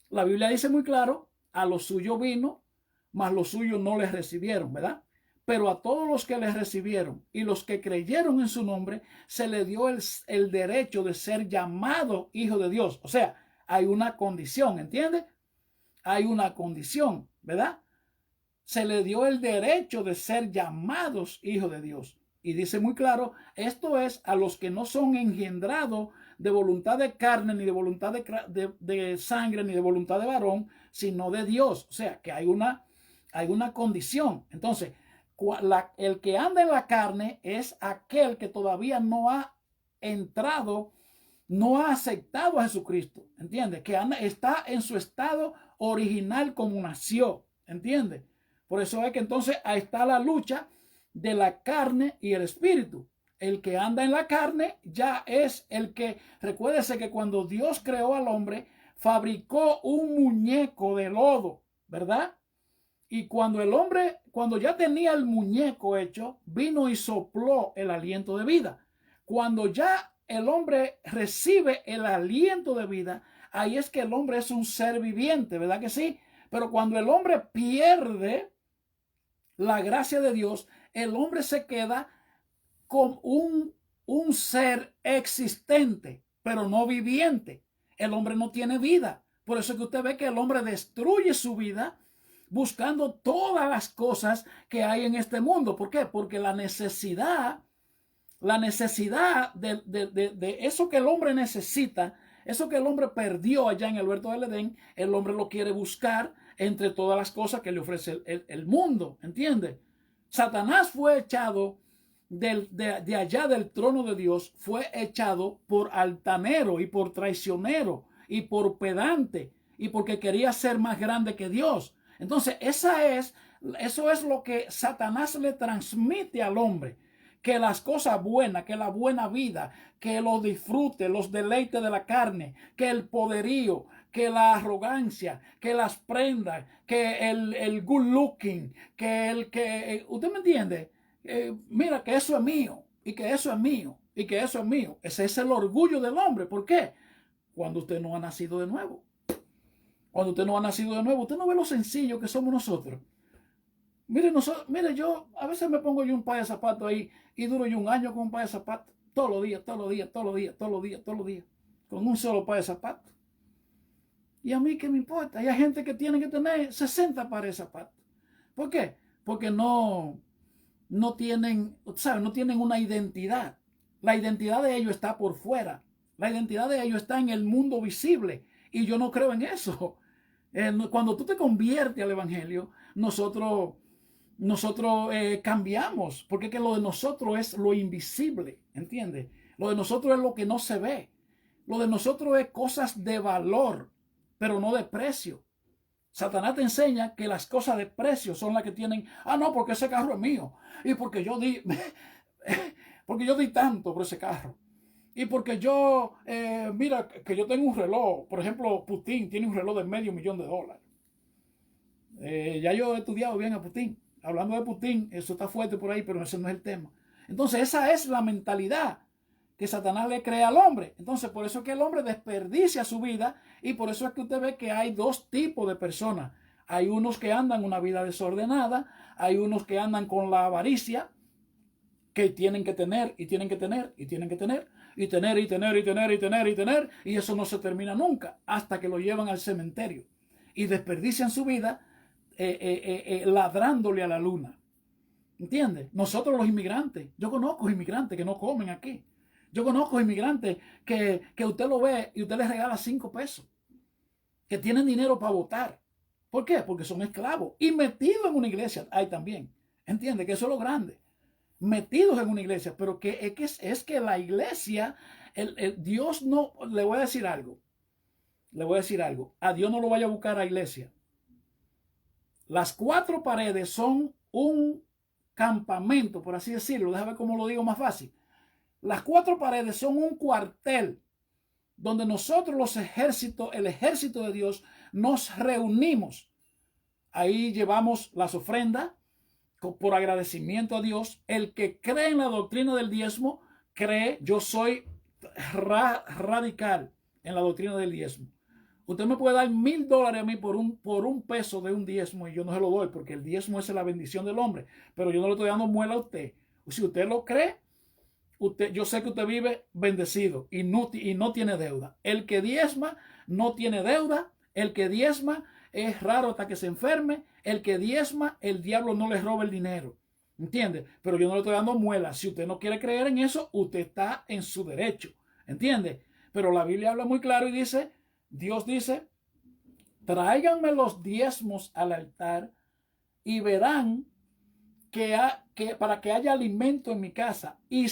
La Biblia dice muy claro, a los suyos vino, mas los suyos no les recibieron, ¿verdad? Pero a todos los que les recibieron y los que creyeron en su nombre, se le dio el derecho de ser llamado hijo de Dios. O sea, hay una condición, ¿entiende? Hay una condición, ¿verdad? Se le dio el derecho de ser llamados hijos de Dios. Y dice muy claro, esto es a los que no son engendrados de voluntad de carne, ni de voluntad de sangre, ni de voluntad de varón, sino de Dios. O sea, que hay una condición. Entonces, el que anda en la carne es aquel que todavía no ha entrado, no ha aceptado a Jesucristo. ¿Entiende? Que está en su estado original como nació. ¿Entiende? Por eso es que entonces ahí está la lucha de la carne y el espíritu. El que anda en la carne ya es el que, recuérdese que cuando Dios creó al hombre, fabricó un muñeco de lodo, ¿verdad? Y cuando el hombre, cuando ya tenía el muñeco hecho, vino y sopló el aliento de vida. Cuando ya el hombre recibe el aliento de vida, ahí es que el hombre es un ser viviente, ¿verdad que sí? Pero cuando el hombre pierde la gracia de Dios, el hombre se queda con un ser existente, pero no viviente. El hombre no tiene vida. Por eso es que usted ve que el hombre destruye su vida buscando todas las cosas que hay en este mundo. ¿Por qué? Porque la necesidad de eso que el hombre necesita, eso que el hombre perdió allá en el huerto del Edén, el hombre lo quiere buscar entre todas las cosas que le ofrece el mundo. ¿Entiende? Satanás fue echado de allá del trono de Dios, fue echado por altanero y por traicionero y por pedante y porque quería ser más grande que Dios. Entonces, eso es lo que Satanás le transmite al hombre, que las cosas buenas, que la buena vida, que los disfrute, los deleites de la carne, que el poderío, que la arrogancia, que las prendas, que el good looking, ¿usted me entiende? Mira que eso es mío, y que eso es mío, y que eso es mío. Ese es el orgullo del hombre. ¿Por qué? Cuando usted no ha nacido de nuevo. Cuando usted no ha nacido de nuevo, usted no ve lo sencillo que somos nosotros. Mire, yo a veces me pongo yo un par de zapatos ahí y duro yo un año con un par de zapatos. Todos los días, todos los días, todos los días, todos los días, todos los días. Con un solo par de zapatos. Y a mí qué me importa. Y hay gente que tiene que tener 60 pares de zapatos. ¿Por qué? Porque no tienen, ¿sabes? No tienen una identidad. La identidad de ellos está por fuera. La identidad de ellos está en el mundo visible. Y yo no creo en eso. Cuando tú te conviertes al evangelio, nosotros cambiamos, porque es que lo de nosotros es lo invisible, ¿entiendes? Lo de nosotros es lo que no se ve. Lo de nosotros es cosas de valor, pero no de precio. Satanás te enseña que las cosas de precio son las que tienen, no, porque ese carro es mío, y porque yo di, porque yo di tanto por ese carro. Y porque yo, mira, que yo tengo un reloj, por ejemplo, Putin tiene un reloj de $500,000. Ya yo he estudiado bien a Putin. Hablando de Putin, eso está fuerte por ahí, pero ese no es el tema. Entonces, esa es la mentalidad que Satanás le crea al hombre. Entonces, por eso es que el hombre desperdicia su vida y por eso es que usted ve que hay dos tipos de personas. Hay unos que andan una vida desordenada, hay unos que andan con la avaricia, que tienen que tener y tienen que tener y tienen que tener y tener y tener y tener y tener y tener, y eso no se termina nunca hasta que lo llevan al cementerio y desperdician su vida ladrándole a la luna. ¿Entiendes? Nosotros los inmigrantes, yo conozco inmigrantes que no comen aquí. Yo conozco inmigrantes que usted lo ve y usted les regala 5 pesos, que tienen dinero para votar. ¿Por qué? Porque son esclavos y metidos en una iglesia hay también. ¿Entiende? Que eso es lo grande. Metidos en una iglesia, pero es que la iglesia, Dios no, le voy a decir algo, a Dios no lo vaya a buscar a la iglesia. Las 4 paredes son un campamento, por así decirlo, déjame ver cómo lo digo más fácil. Las 4 paredes son un cuartel donde nosotros el ejército de Dios, nos reunimos. Ahí llevamos las ofrendas por agradecimiento a Dios. El que cree en la doctrina del diezmo, yo soy radical en la doctrina del diezmo. Usted me puede dar $1,000 a mí por un peso de un diezmo y yo no se lo doy porque el diezmo es la bendición del hombre, pero yo no le estoy dando muela a usted. Si usted lo cree, yo sé que usted vive bendecido y no tiene deuda. El que diezma no tiene deuda. El que diezma es raro hasta que se enferme. El que diezma, el diablo no le roba el dinero. ¿Entiende? Pero yo no le estoy dando muela. Si usted no quiere creer en eso, usted está en su derecho. ¿Entiende? Pero la Biblia habla muy claro y dice, Dios dice, tráiganme los diezmos al altar y verán que para que haya alimento en mi casa. Y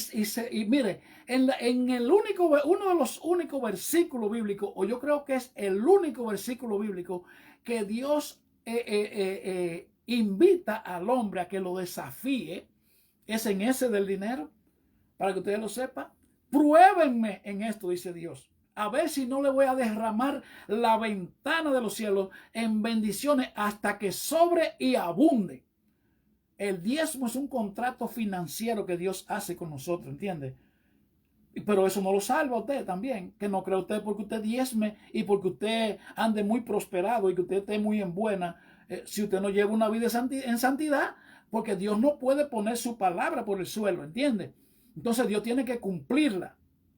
mire, uno de los únicos versículos bíblicos, o yo creo que es el único versículo bíblico que Dios invita al hombre a que lo desafíe, es en ese del dinero, para que ustedes lo sepan. Pruébenme en esto, dice Dios, a ver si no le voy a derramar la ventana de los cielos en bendiciones hasta que sobre y abunde. El diezmo es un contrato financiero que Dios hace con nosotros, ¿entiende? Pero eso no lo salva a usted también, que no crea usted porque usted diezme y porque usted ande muy prosperado y que usted esté muy en buena, si usted no lleva una vida en santidad, porque Dios no puede poner su palabra por el suelo, ¿entiende? Entonces Dios tiene que cumplirla,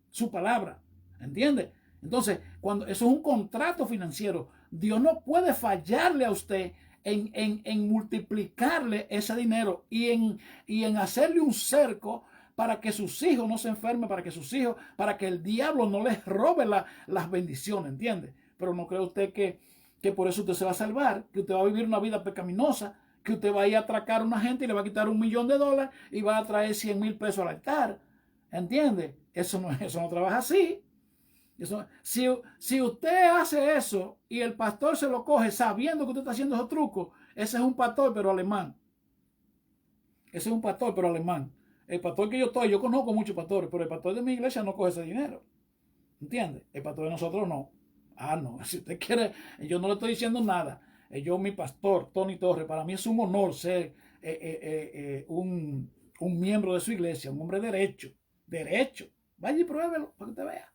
su palabra, ¿entiende? Entonces, cuando eso es un contrato financiero, Dios no puede fallarle a usted en multiplicarle ese dinero y en hacerle un cerco para que sus hijos no se enfermen, para que el diablo no les robe las bendiciones, ¿entiende? Pero no cree usted que por eso usted se va a salvar, que usted va a vivir una vida pecaminosa, que usted va a ir a atracar a una gente y le va a quitar $1,000,000 y va a traer 100,000 pesos al altar, ¿entiende? Eso no trabaja así. Si usted hace eso y el pastor se lo coge sabiendo que usted está haciendo esos trucos, ese es un pastor pero alemán. Ese es un pastor pero alemán. El pastor que yo conozco muchos pastores, pero el pastor de mi iglesia no coge ese dinero. ¿Entiende? El pastor de nosotros no. No. Si usted quiere, yo no le estoy diciendo nada. Yo, mi pastor, Tony Torres, para mí es un honor ser un miembro de su iglesia, un hombre derecho. Derecho. Vaya y pruébelo para que usted vea.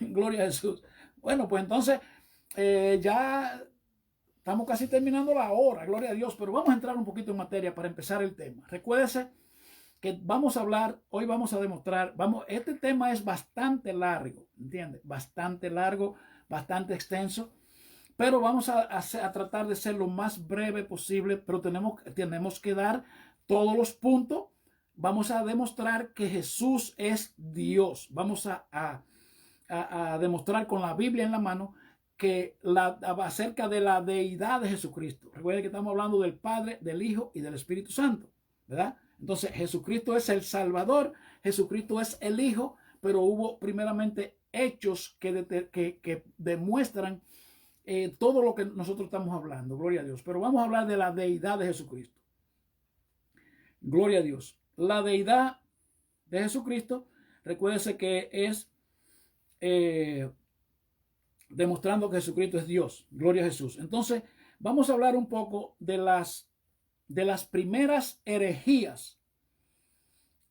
Gloria a Jesús. Bueno, pues entonces ya Estamos casi terminando la hora, gloria a Dios, pero vamos a entrar un poquito en materia para empezar el tema. Recuérdese que vamos a hablar, hoy vamos a demostrar, este tema es bastante largo, ¿entiende? Bastante largo, bastante extenso, pero vamos a tratar de ser lo más breve posible, pero tenemos que dar todos los puntos. Vamos a demostrar que Jesús es Dios. Vamos a demostrar con la Biblia en la mano que acerca de la deidad de Jesucristo. Recuerden que estamos hablando del Padre, del Hijo y del Espíritu Santo, ¿verdad? Entonces Jesucristo es el Salvador, Jesucristo es el Hijo, pero hubo primeramente hechos que demuestran todo lo que nosotros estamos hablando, gloria a Dios. Pero vamos a hablar de la deidad de Jesucristo. Gloria a Dios. La deidad de Jesucristo, recuérdense que es demostrando que Jesucristo es Dios. Gloria a Jesús. Entonces, vamos a hablar un poco de las primeras herejías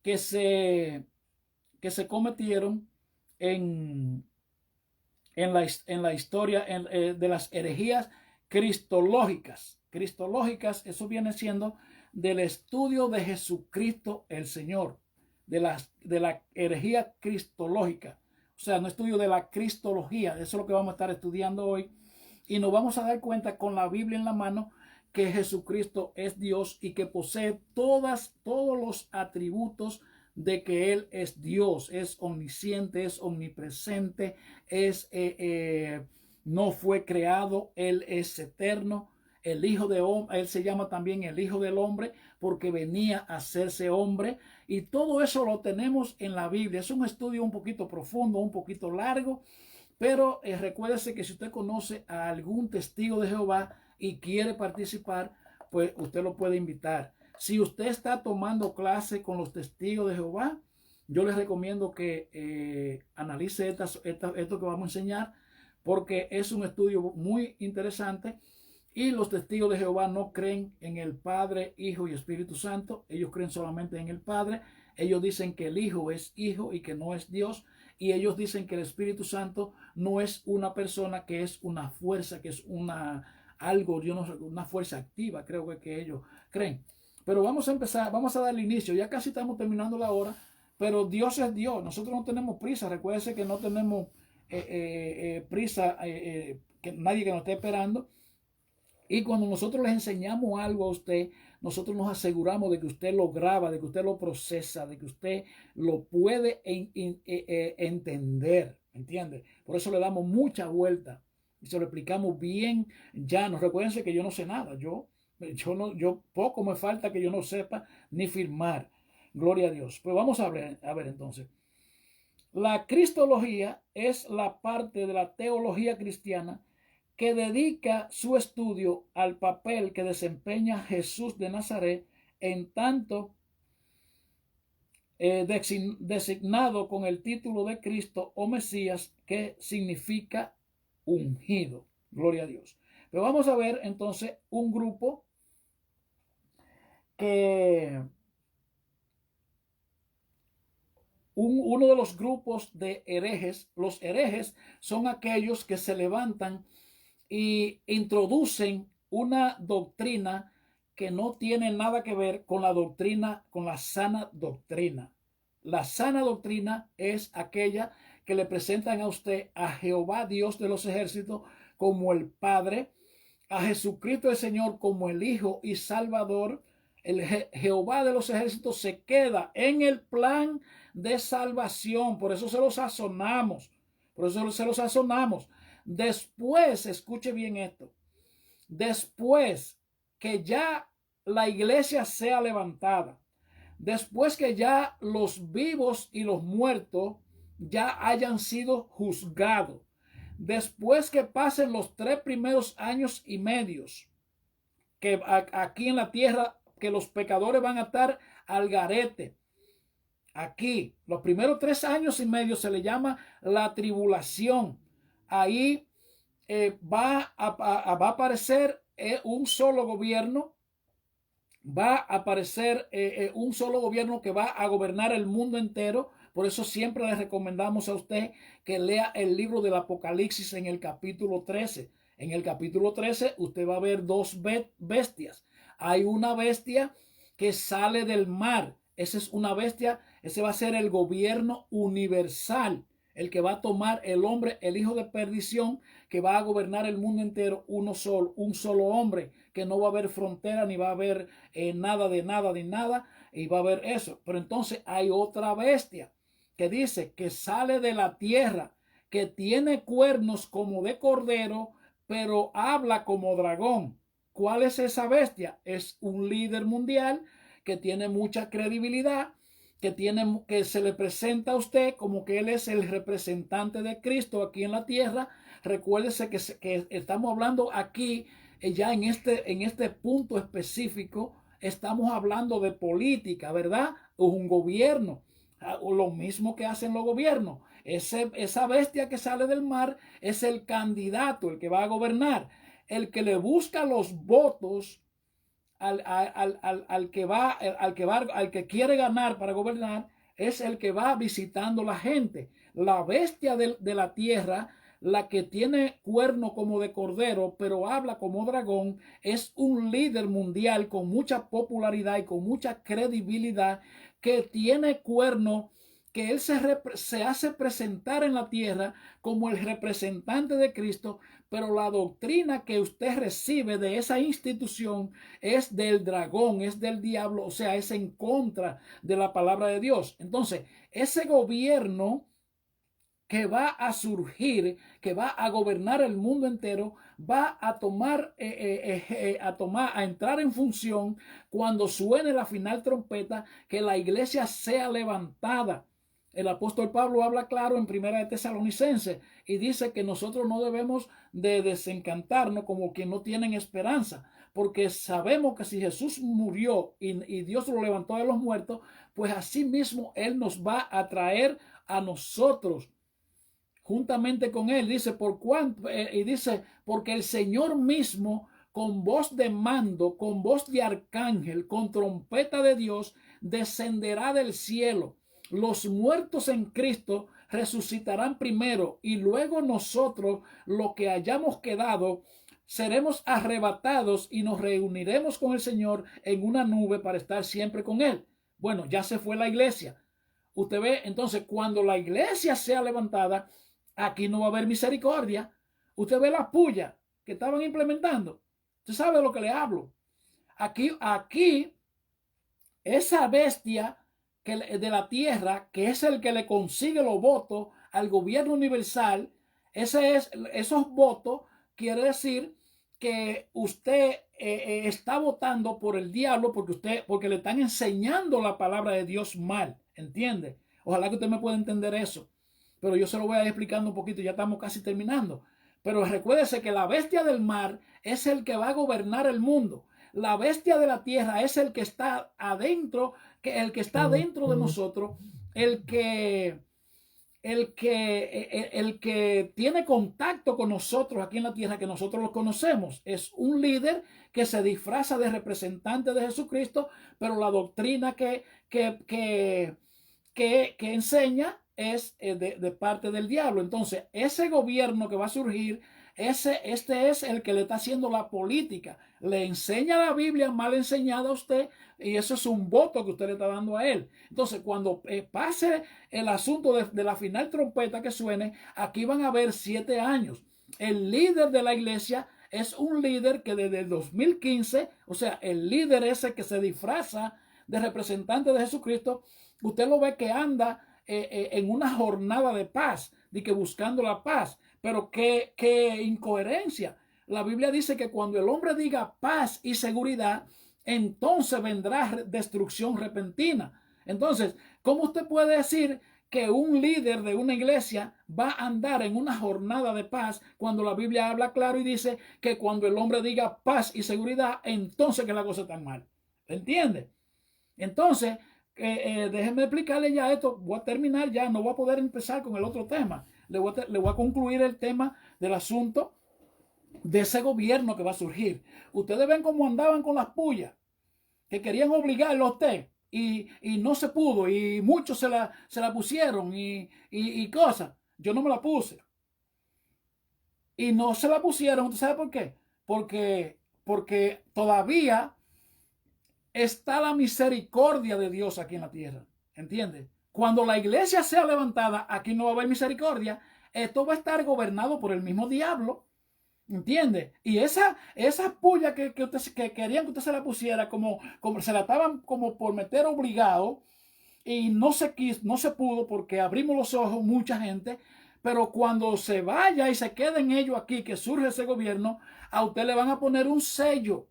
que se cometieron en la historia de las herejías cristológicas. Cristológicas, eso viene siendo del estudio de Jesucristo el Señor, de la herejía cristológica. O sea, no estudio de la cristología. Eso es lo que vamos a estar estudiando hoy. Y nos vamos a dar cuenta con la Biblia en la mano que Jesucristo es Dios y que posee todos los atributos de que Él es Dios. Es omnisciente, es omnipresente, no fue creado, Él es eterno. El Hijo de Hombre, Él se llama también el Hijo del Hombre porque venía a hacerse hombre. Y todo eso lo tenemos en la Biblia. Es un estudio un poquito profundo, un poquito largo, pero recuérdese que si usted conoce a algún testigo de Jehová y quiere participar, pues usted lo puede invitar. Si usted está tomando clase con los testigos de Jehová, yo les recomiendo que analice esto que vamos a enseñar, porque es un estudio muy interesante. Y los testigos de Jehová no creen en el Padre, Hijo y Espíritu Santo. Ellos creen solamente en el Padre. Ellos dicen que el Hijo es Hijo y que no es Dios. Y ellos dicen que el Espíritu Santo no es una persona, que es una fuerza, que es una fuerza activa, creo que ellos creen. Pero vamos a empezar, vamos a darle inicio. Ya casi estamos terminando la hora, pero Dios es Dios. Nosotros no tenemos prisa. Recuérdense que no tenemos prisa, que nadie que nos esté esperando. Y cuando nosotros les enseñamos algo a usted, nosotros nos aseguramos de que usted lo graba, de que usted lo procesa, de que usted lo puede entender, ¿entiende? Por eso le damos mucha vuelta y se lo explicamos bien llano. Recuérdense que yo no sé nada, yo poco me falta que yo no sepa ni firmar. Gloria a Dios. Pues vamos a ver entonces. La cristología es la parte de la teología cristiana que dedica su estudio al papel que desempeña Jesús de Nazaret en tanto designado con el título de Cristo o Mesías, que significa ungido. Gloria a Dios. Pero vamos a ver entonces un grupo uno de los grupos de herejes. Los herejes son aquellos que se levantan y introducen una doctrina que no tiene nada que ver con la doctrina, con la sana doctrina. La sana doctrina es aquella que le presentan a usted a Jehová Dios de los ejércitos como el Padre, a Jesucristo el Señor como el Hijo y Salvador. El Jehová de los ejércitos se queda en el plan de salvación. Por eso se lo sazonamos. Después, escuche bien esto, después que ya la iglesia sea levantada, después que ya los vivos y los muertos ya hayan sido juzgados, después que pasen los 3 primeros años y medios, que aquí en la tierra, que los pecadores van a estar al garete. Aquí, los primeros 3 años y medio se le llama la tribulación. Ahí va a aparecer un solo gobierno, va a aparecer un solo gobierno que va a gobernar el mundo entero. Por eso siempre le recomendamos a usted que lea el libro del Apocalipsis en el capítulo 13. En el capítulo 13 usted va a ver dos bestias. Hay una bestia que sale del mar. Esa es una bestia, ese va a ser el gobierno universal, el que va a tomar el hombre, el hijo de perdición, que va a gobernar el mundo entero, un solo hombre, que no va a haber frontera, ni va a haber nada de nada, ni nada, y va a haber eso. Pero entonces hay otra bestia que dice que sale de la tierra, que tiene cuernos como de cordero, pero habla como dragón. ¿Cuál es esa bestia? Es un líder mundial que tiene mucha credibilidad, que se le presenta a usted como que él es el representante de Cristo aquí en la tierra. Recuérdese que estamos hablando aquí, ya en este punto específico, estamos hablando de política, ¿verdad? Un gobierno, lo mismo que hacen los gobiernos. Esa bestia que sale del mar es el candidato, el que va a gobernar, el que le busca los votos al que quiere ganar para gobernar, es el que va visitando la gente. La bestia de la tierra, la que tiene cuerno como de cordero, pero habla como dragón, es un líder mundial con mucha popularidad y con mucha credibilidad, que tiene cuerno, que él se hace presentar en la tierra como el representante de Cristo, pero la doctrina que usted recibe de esa institución es del dragón, es del diablo, o sea, es en contra de la palabra de Dios. Entonces, ese gobierno que va a surgir, que va a gobernar el mundo entero, va a a entrar en función cuando suene la final trompeta, que la iglesia sea levantada. El apóstol Pablo habla claro en Primera de Tesalonicenses y dice que nosotros no debemos de desencantarnos como que no tienen esperanza, porque sabemos que si Jesús murió y Dios lo levantó de los muertos, pues así mismo Él nos va a traer a nosotros juntamente con él. Dice, y dice, porque el Señor mismo, con voz de mando, con voz de arcángel, con trompeta de Dios, descenderá del cielo. Los muertos en Cristo resucitarán primero, y luego nosotros, los que hayamos quedado, seremos arrebatados y nos reuniremos con el Señor en una nube para estar siempre con él. Bueno, ya se fue la iglesia. Usted ve, entonces, cuando la iglesia sea levantada, aquí no va a haber misericordia. Usted ve la puya que estaban implementando. Usted sabe de lo que le hablo. Aquí, esa bestia de la tierra, que es el que le consigue los votos al gobierno universal, esos votos quiere decir que usted está votando por el diablo porque le están enseñando la palabra de Dios mal. ¿Entiende? Ojalá que usted me pueda entender eso. Pero yo se lo voy a ir explicando un poquito, ya estamos casi terminando. Pero recuérdese que la bestia del mar es el que va a gobernar el mundo. La bestia de la tierra es el que está adentro, el que está dentro de nosotros, el que tiene contacto con nosotros aquí en la tierra, que nosotros lo conocemos. Es un líder que se disfraza de representante de Jesucristo, pero la doctrina que enseña es de parte del diablo. Entonces, ese gobierno que va a surgir, este es el que le está haciendo la política. Le enseña la Biblia mal enseñada a usted, y eso es un voto que usted le está dando a él. Entonces, cuando pase el asunto de la final trompeta que suene, aquí van a haber 7 años. El líder de la iglesia es un líder que desde el 2015, o sea, el líder ese que se disfraza de representante de Jesucristo, usted lo ve que anda en una jornada de paz, de que buscando la paz. Pero qué incoherencia. La Biblia dice que cuando el hombre diga paz y seguridad, entonces vendrá destrucción repentina. Entonces, ¿cómo usted puede decir que un líder de una iglesia va a andar en una jornada de paz cuando la Biblia habla claro y dice que cuando el hombre diga paz y seguridad, entonces que la cosa está mal? ¿Entiende? Entonces, déjenme explicarle ya esto. Voy a terminar ya, no voy a poder empezar con el otro tema. Le voy a concluir el tema del asunto de ese gobierno que va a surgir. Ustedes ven cómo andaban con las pullas, que querían obligarlo a usted, y no se pudo, y muchos se la pusieron y cosas. Yo no me la puse. y no se la pusieron. ¿Usted sabe por qué? Porque todavía está la misericordia de Dios aquí en la tierra. ¿Entiende? Cuando la iglesia sea levantada, aquí no va a haber misericordia. Esto va a estar gobernado por el mismo diablo. ¿Entiende? Y esa puya que querían que usted se la pusiera, como se la estaban como por meter obligado, y no se pudo porque abrimos los ojos mucha gente, pero cuando se vaya y se queden ellos aquí, que surge ese gobierno, a usted le van a poner un sello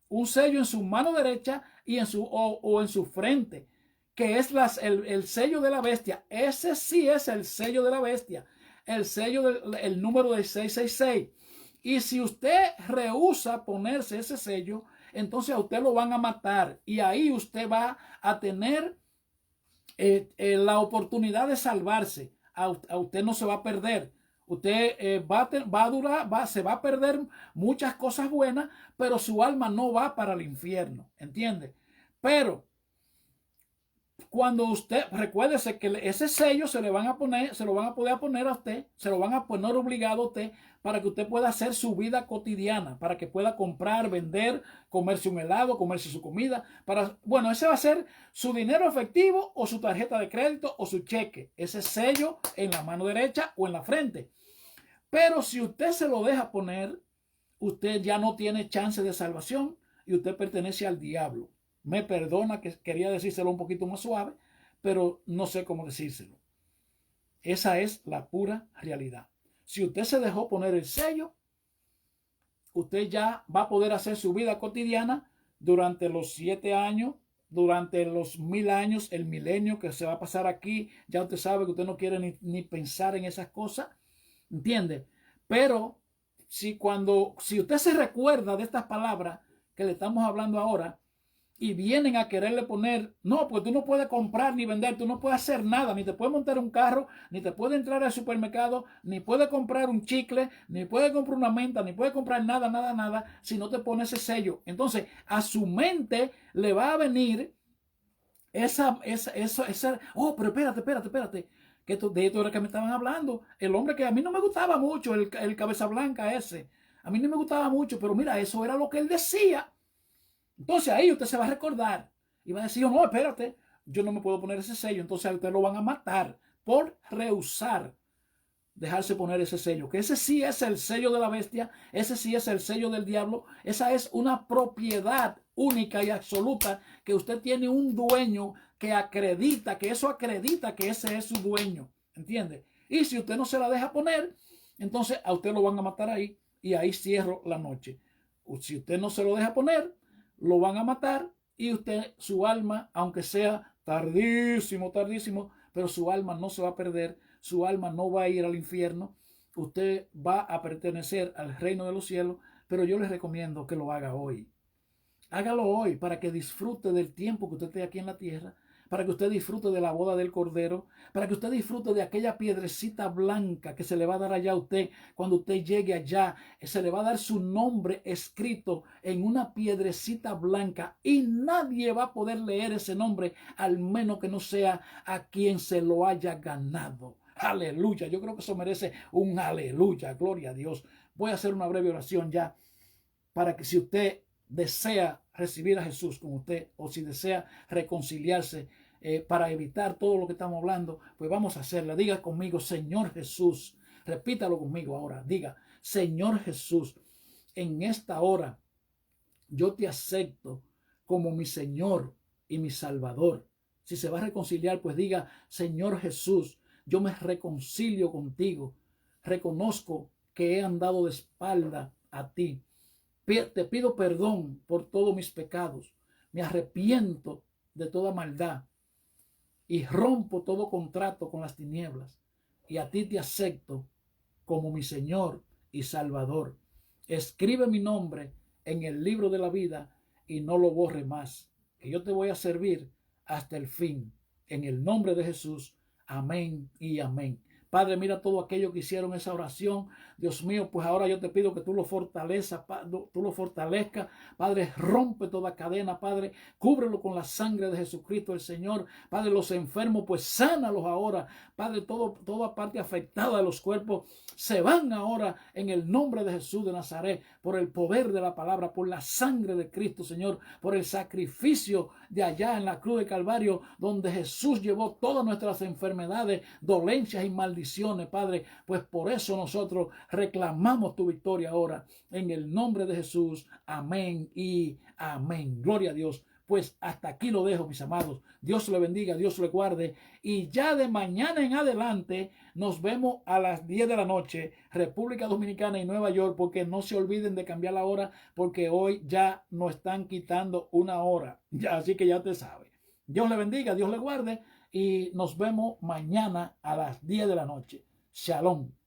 en su mano derecha y o en su frente, que es el sello de la bestia. Ese sí es el sello de la bestia, el sello el número de 666. Y si usted rehúsa ponerse ese sello, entonces a usted lo van a matar, y ahí usted va a tener la oportunidad de salvarse. A usted no se va a perder. Usted va a durar, se va a perder muchas cosas buenas, pero su alma no va para el infierno. ¿Entiende? Pero cuando usted, recuérdese que ese sello se le van a poner, se lo van a poder poner a usted, se lo van a poner obligado a usted, para que usted pueda hacer su vida cotidiana, para que pueda comprar, vender, comerse un helado, comerse su comida. Bueno, ese va a ser su dinero efectivo o su tarjeta de crédito o su cheque, ese sello en la mano derecha o en la frente. Pero si usted se lo deja poner, usted ya no tiene chance de salvación y usted pertenece al diablo. Me perdona que quería decírselo un poquito más suave, pero no sé cómo decírselo. Esa es la pura realidad. Si usted se dejó poner el sello, usted ya va a poder hacer su vida cotidiana durante los 7 años, durante los 1000 años, el milenio que se va a pasar aquí. Ya usted sabe que usted no quiere ni pensar en esas cosas. ¿Entiende? Pero si usted se recuerda de estas palabras que le estamos hablando ahora, y vienen a quererle poner, no, pues tú no puedes comprar ni vender, tú no puedes hacer nada, ni te puedes montar un carro, ni te puedes entrar al supermercado, ni puedes comprar un chicle, ni puedes comprar una menta, ni puedes comprar nada, si no te pones ese sello. Entonces, a su mente le va a venir esa, oh, pero espérate, que de esto era que me estaban hablando. El hombre que a mí no me gustaba mucho, el cabeza blanca ese, a mí no me gustaba mucho, pero mira, eso era lo que él decía. Entonces ahí usted se va a recordar y va a decir, oh, no, espérate, yo no me puedo poner ese sello. Entonces a usted lo van a matar por rehusar dejarse poner ese sello, que ese sí es el sello de la bestia, ese sí es el sello del diablo. Esa es una propiedad única y absoluta, que usted tiene un dueño que acredita, que eso acredita que ese es su dueño, ¿entiende? Y si usted no se la deja poner, entonces a usted lo van a matar ahí, y ahí cierro la noche. Si usted no se lo deja poner, lo van a matar, y usted, su alma, aunque sea tardísimo, pero su alma no se va a perder, su alma no va a ir al infierno, usted va a pertenecer al reino de los cielos. Pero yo les recomiendo que lo haga hoy. Hágalo hoy para que disfrute del tiempo que usted esté aquí en la tierra, para que usted disfrute de la boda del Cordero, para que usted disfrute de aquella piedrecita blanca que se le va a dar allá a usted cuando usted llegue allá. Se le va a dar su nombre escrito en una piedrecita blanca, y nadie va a poder leer ese nombre al menos que no sea a quien se lo haya ganado. Aleluya, yo creo que eso merece un aleluya, gloria a Dios. Voy a hacer una breve oración ya, para que si usted desea recibir a Jesús con usted, o si desea reconciliarse, para evitar todo lo que estamos hablando, pues vamos a hacerla. Diga conmigo, Señor Jesús. Repítalo conmigo ahora. Diga, Señor Jesús, en esta hora yo te acepto como mi Señor y mi Salvador. Si se va a reconciliar, pues diga, Señor Jesús, yo me reconcilio contigo. Reconozco que he andado de espalda a ti. Te pido perdón por todos mis pecados. Me arrepiento de toda maldad y rompo todo contrato con las tinieblas. Y a ti te acepto como mi Señor y Salvador. Escribe mi nombre en el libro de la vida y no lo borre más, que yo te voy a servir hasta el fin. En el nombre de Jesús. Amén y amén. Padre, mira todo aquello que hicieron esa oración. Dios mío, pues ahora yo te pido que tú lo fortalezcas, Padre, rompe toda cadena, Padre, cúbrelo con la sangre de Jesucristo el Señor. Padre, los enfermos, pues sánalos ahora. Padre, toda parte afectada de los cuerpos se van ahora en el nombre de Jesús de Nazaret, por el poder de la palabra, por la sangre de Cristo, Señor, por el sacrificio de allá en la cruz de Calvario, donde Jesús llevó todas nuestras enfermedades, dolencias y maldiciones, Padre. Pues por eso nosotros reclamamos tu victoria ahora, en el nombre de Jesús. Amén y amén. Gloria a Dios. Pues hasta aquí lo dejo, mis amados. Dios le bendiga, Dios le guarde. Y ya de mañana en adelante nos vemos a las 10 de la noche, República Dominicana y Nueva York, porque no se olviden de cambiar la hora, porque hoy ya nos están quitando una hora. Ya, así que ya te sabe. Dios le bendiga, Dios le guarde y nos vemos mañana a las 10 de la noche. Shalom.